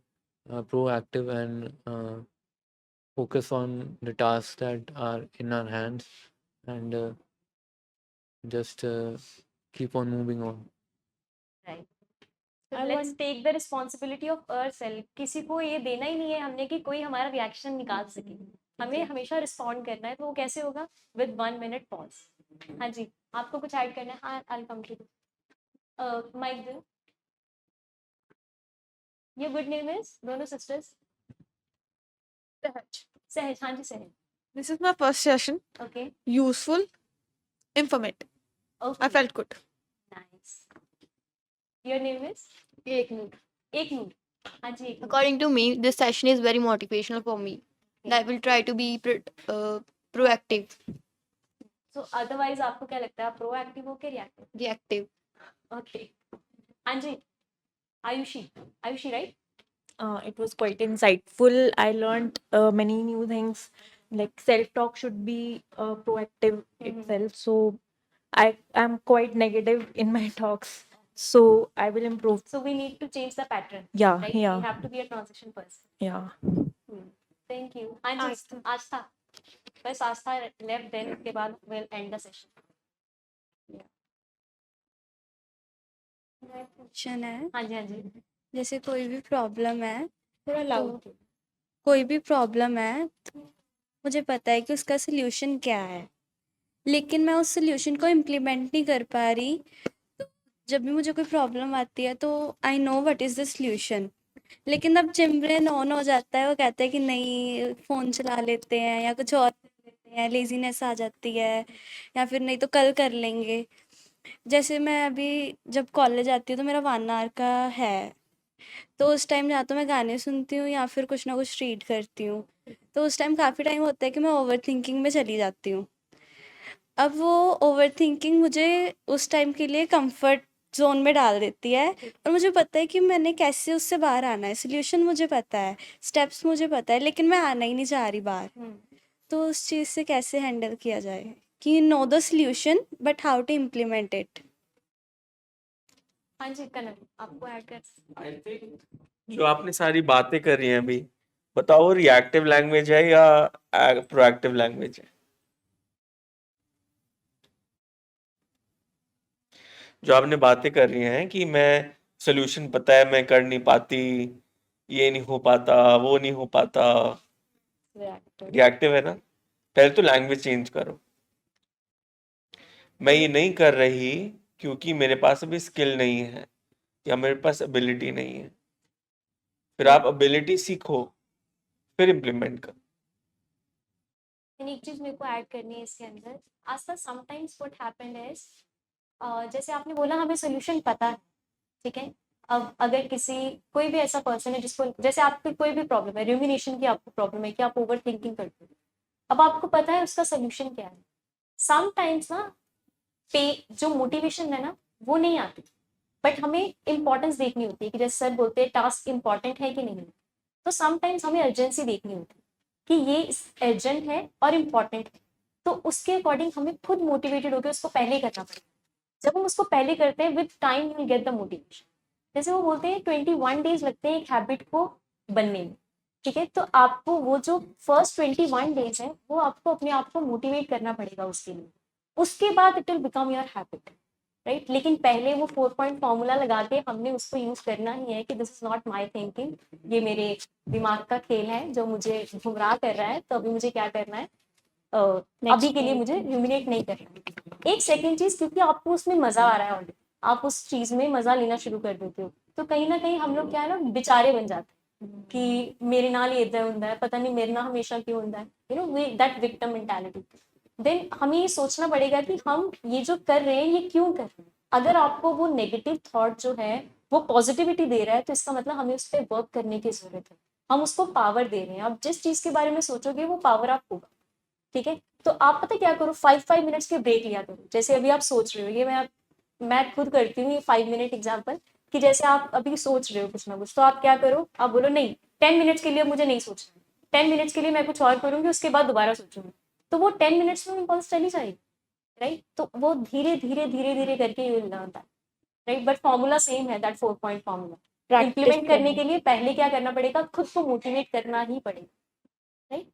S13: proactive and focus on the tasks that are in our hands, and just keep on moving on.
S1: Right, तो let's take the responsibility of ourself. किसी को ये देना ही नहीं है हमने कि कोई हमारा रिएक्शन निकाल सके, हमें हमेशा रिस्पॉन्ड करना है। तो वो कैसे होगा? With 1 minute pause. हाँ जी, आपको कुछ ऐड करना है? हाँ, आई कम टू माइक दो। Your good name is? दोनों सिस्टर्स? सहज। हाँ जी, सहज।
S10: This is my first session.
S1: Okay
S10: Useful, informative. I
S1: okay,
S10: felt good.
S1: Nice. Your name is?
S11: एक मिनट
S1: एक मिनट। हाँ जी, एक minute.
S11: According to me, this session is very motivational for me. And I will try to be proactive,
S1: so otherwise आपको क्या लगता है, आप proactive हो के रिएक्टिव?
S11: reactive.
S1: ओके, हाँ जी, Ayushi. Ayushi, right?
S5: It was quite insightful. I learned many new things. Like self-talk should be proactive itself. So I am quite negative in my talks. So I will improve.
S1: So we need to change the pattern.
S5: Yeah,
S1: Right?
S5: yeah.
S1: We have to be a transition person.
S5: Yeah.
S1: Thank you. हाँ जी, आस्था। बस आस्था left, then उसके बाद we'll end the session.
S4: Question है,
S1: हाँ जी, हाँ जी,
S4: जैसे कोई भी प्रॉब्लम है,
S1: थोड़ा loud।
S4: कोई भी प्रॉब्लम है तो मुझे पता है कि उसका सल्यूशन क्या है, लेकिन मैं उस सल्यूशन को इम्प्लीमेंट नहीं कर पा रही। तो जब भी मुझे कोई प्रॉब्लम आती है तो I know what is the solution, लेकिन अब चिम्ब्रेन ऑन हो जाता है, वो कहते हैं कि नहीं फ़ोन चला लेते हैं या कुछ और कर लेते हैं, लेजीनेस आ जाती है, या फिर नहीं तो कल कर लेंगे। जैसे मैं अभी जब कॉलेज आती हूँ तो मेरा 1 आवर का है, तो उस टाइम या तो मैं गाने सुनती हूँ या फिर कुछ ना कुछ रीड करती हूँ। तो उस टाइम काफ़ी टाइम होता है कि मैं ओवरथिंकिंग में चली जाती हूँ। अब वो ओवरथिंकिंग मुझे उस टाइम के लिए कंफर्ट ज़ोन में डाल देती है, और मुझे पता है कि मैंने कैसे उससे बाहर आना है, सॉल्यूशन मुझे पता है, स्टेप्स मुझे पता है, लेकिन मैं आना ही नहीं चाह रही बाहर। तो उस चीज़ से कैसे हैंडल किया जाए कि you know the solution but how to implement it?
S1: हाँ जी, कनक, आपको ऐड कर।
S7: आई थिंक जो आपने सारी बातें करी हैं अभी, बताओ रिएक्टिव लैंग्वेज है या प्रोएक्टिव लैंग्वेज है? जो आपने बातें कर रही हैं कि मैं सोल्यूशन पता है, मैं कर नहीं पाती, ये नहीं हो पाता, वो नहीं हो पाता, रिएक्टिव है ना? पहले तो लैंग्वेज चेंज करो। मैं ये नहीं कर रही क्योंकि मेरे पास अभी स्किल नहीं है या मेरे पास एबिलिटी नहीं है। फिर आप एबिलिटी सीखो, फिर इम्प्लीमेंट करो।
S1: एक चीज मेरे को ऐड करनी है इसके अंदर। आस्था, समटाइम्स व्हाट हैपेंड इज, जैसे आपने बोला हमें सोल्यूशन पता है, ठीक है। अब अगर कोई भी ऐसा पर्सन है जिसको, जैसे आपको कोई भी प्रॉब्लम है, रूमिनेशन की आपको प्रॉब्लम है कि आप ओवर थिंकिंग करते हो, अब आपको पता है उसका सोल्यूशन क्या है। समटाइम्स ना जो मोटिवेशन है ना वो नहीं आती, बट हमें इंपॉर्टेंस देखनी होती है कि जैसे सर बोलते हैं टास्क इंपॉर्टेंट है कि नहीं। तो समटाइम्स हमें अर्जेंसी देखनी होती है कि ये अर्जेंट है और इम्पॉर्टेंट है, तो उसके अकॉर्डिंग हमें खुद मोटिवेटेड होकर उसको पहले करना पड़ेगा। जब हम उसको पहले करते हैं, with time you will get the motivation. जैसे वो बोलते हैं 21 डेज लगते हैं एक हैबिट को बनने में, ठीक है। तो आपको वो जो फर्स्ट 21 डेज है वो आपको अपने आप को मोटिवेट करना पड़ेगा उसके लिए, उसके बाद it will become your habit, right. लेकिन पहले वो 4 पॉइंट फॉर्मूला लगा के हमने उसको यूज करना ही है कि this is not my thinking, ये मेरे दिमाग का खेल है जो मुझे गुमराह कर रहा है, तो अभी मुझे क्या करना है, अभी के लिए मुझे रूमिनेट नहीं करना। एक सेकेंड चीज, क्योंकि आपको उसमें मजा आ रहा है ऑलरेडी, आप उस चीज में मजा लेना शुरू कर देते हो, तो कहीं ना कहीं हम लोग क्या है ना, बेचारे बन जाते हैं कि मेरे नाल ही इदा होता है, पता नहीं मेरे नाल हमेशा क्यों होता है, you know that victim mentality. Then हमें ये सोचना पड़ेगा कि हम ये जो कर रहे हैं ये क्यों कर रहे हैं। अगर आपको वो नेगेटिव थॉट जो है वो पॉजिटिविटी दे रहा है, तो इसका मतलब हमें उस पर वर्क करने की जरूरत है, हम उसको पावर दे रहे हैं। आप जिस चीज के बारे में सोचोगे वो पावर आप होगा, ठीक है। तो आप पता क्या करो, 5 मिनट्स के ब्रेक लिया करो। जैसे अभी आप सोच रहे हो, ये मैं खुद करती हूँ ये 5 मिनट एग्जाम्पल, कि जैसे आप अभी सोच रहे हो कुछ ना कुछ, तो आप क्या करो, आप बोलो नहीं 10 मिनट्स के लिए मुझे नहीं सोचना, 10 मिनट्स के लिए मैं कुछ और करूंगी, उसके बाद दोबारा सोचूंगी। तो वो 10 मिनट्स में इम्पल्स चली जाएगी, राइट। तो वो धीरे धीरे धीरे धीरे करके you will learn that, right. But formula same है, दैट 4 पॉइंट फॉर्मूला। इम्प्लीमेंट करने के लिए पहले क्या करना पड़ेगा, खुद को मोटिवेट करना ही पड़ेगा, राइट।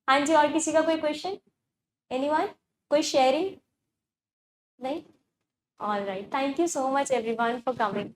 S1: हाँ जी, और किसी का कोई क्वेश्चन, एनीवन, कोई शेयरिंग? नहीं? All right. Thank you so much everyone for coming.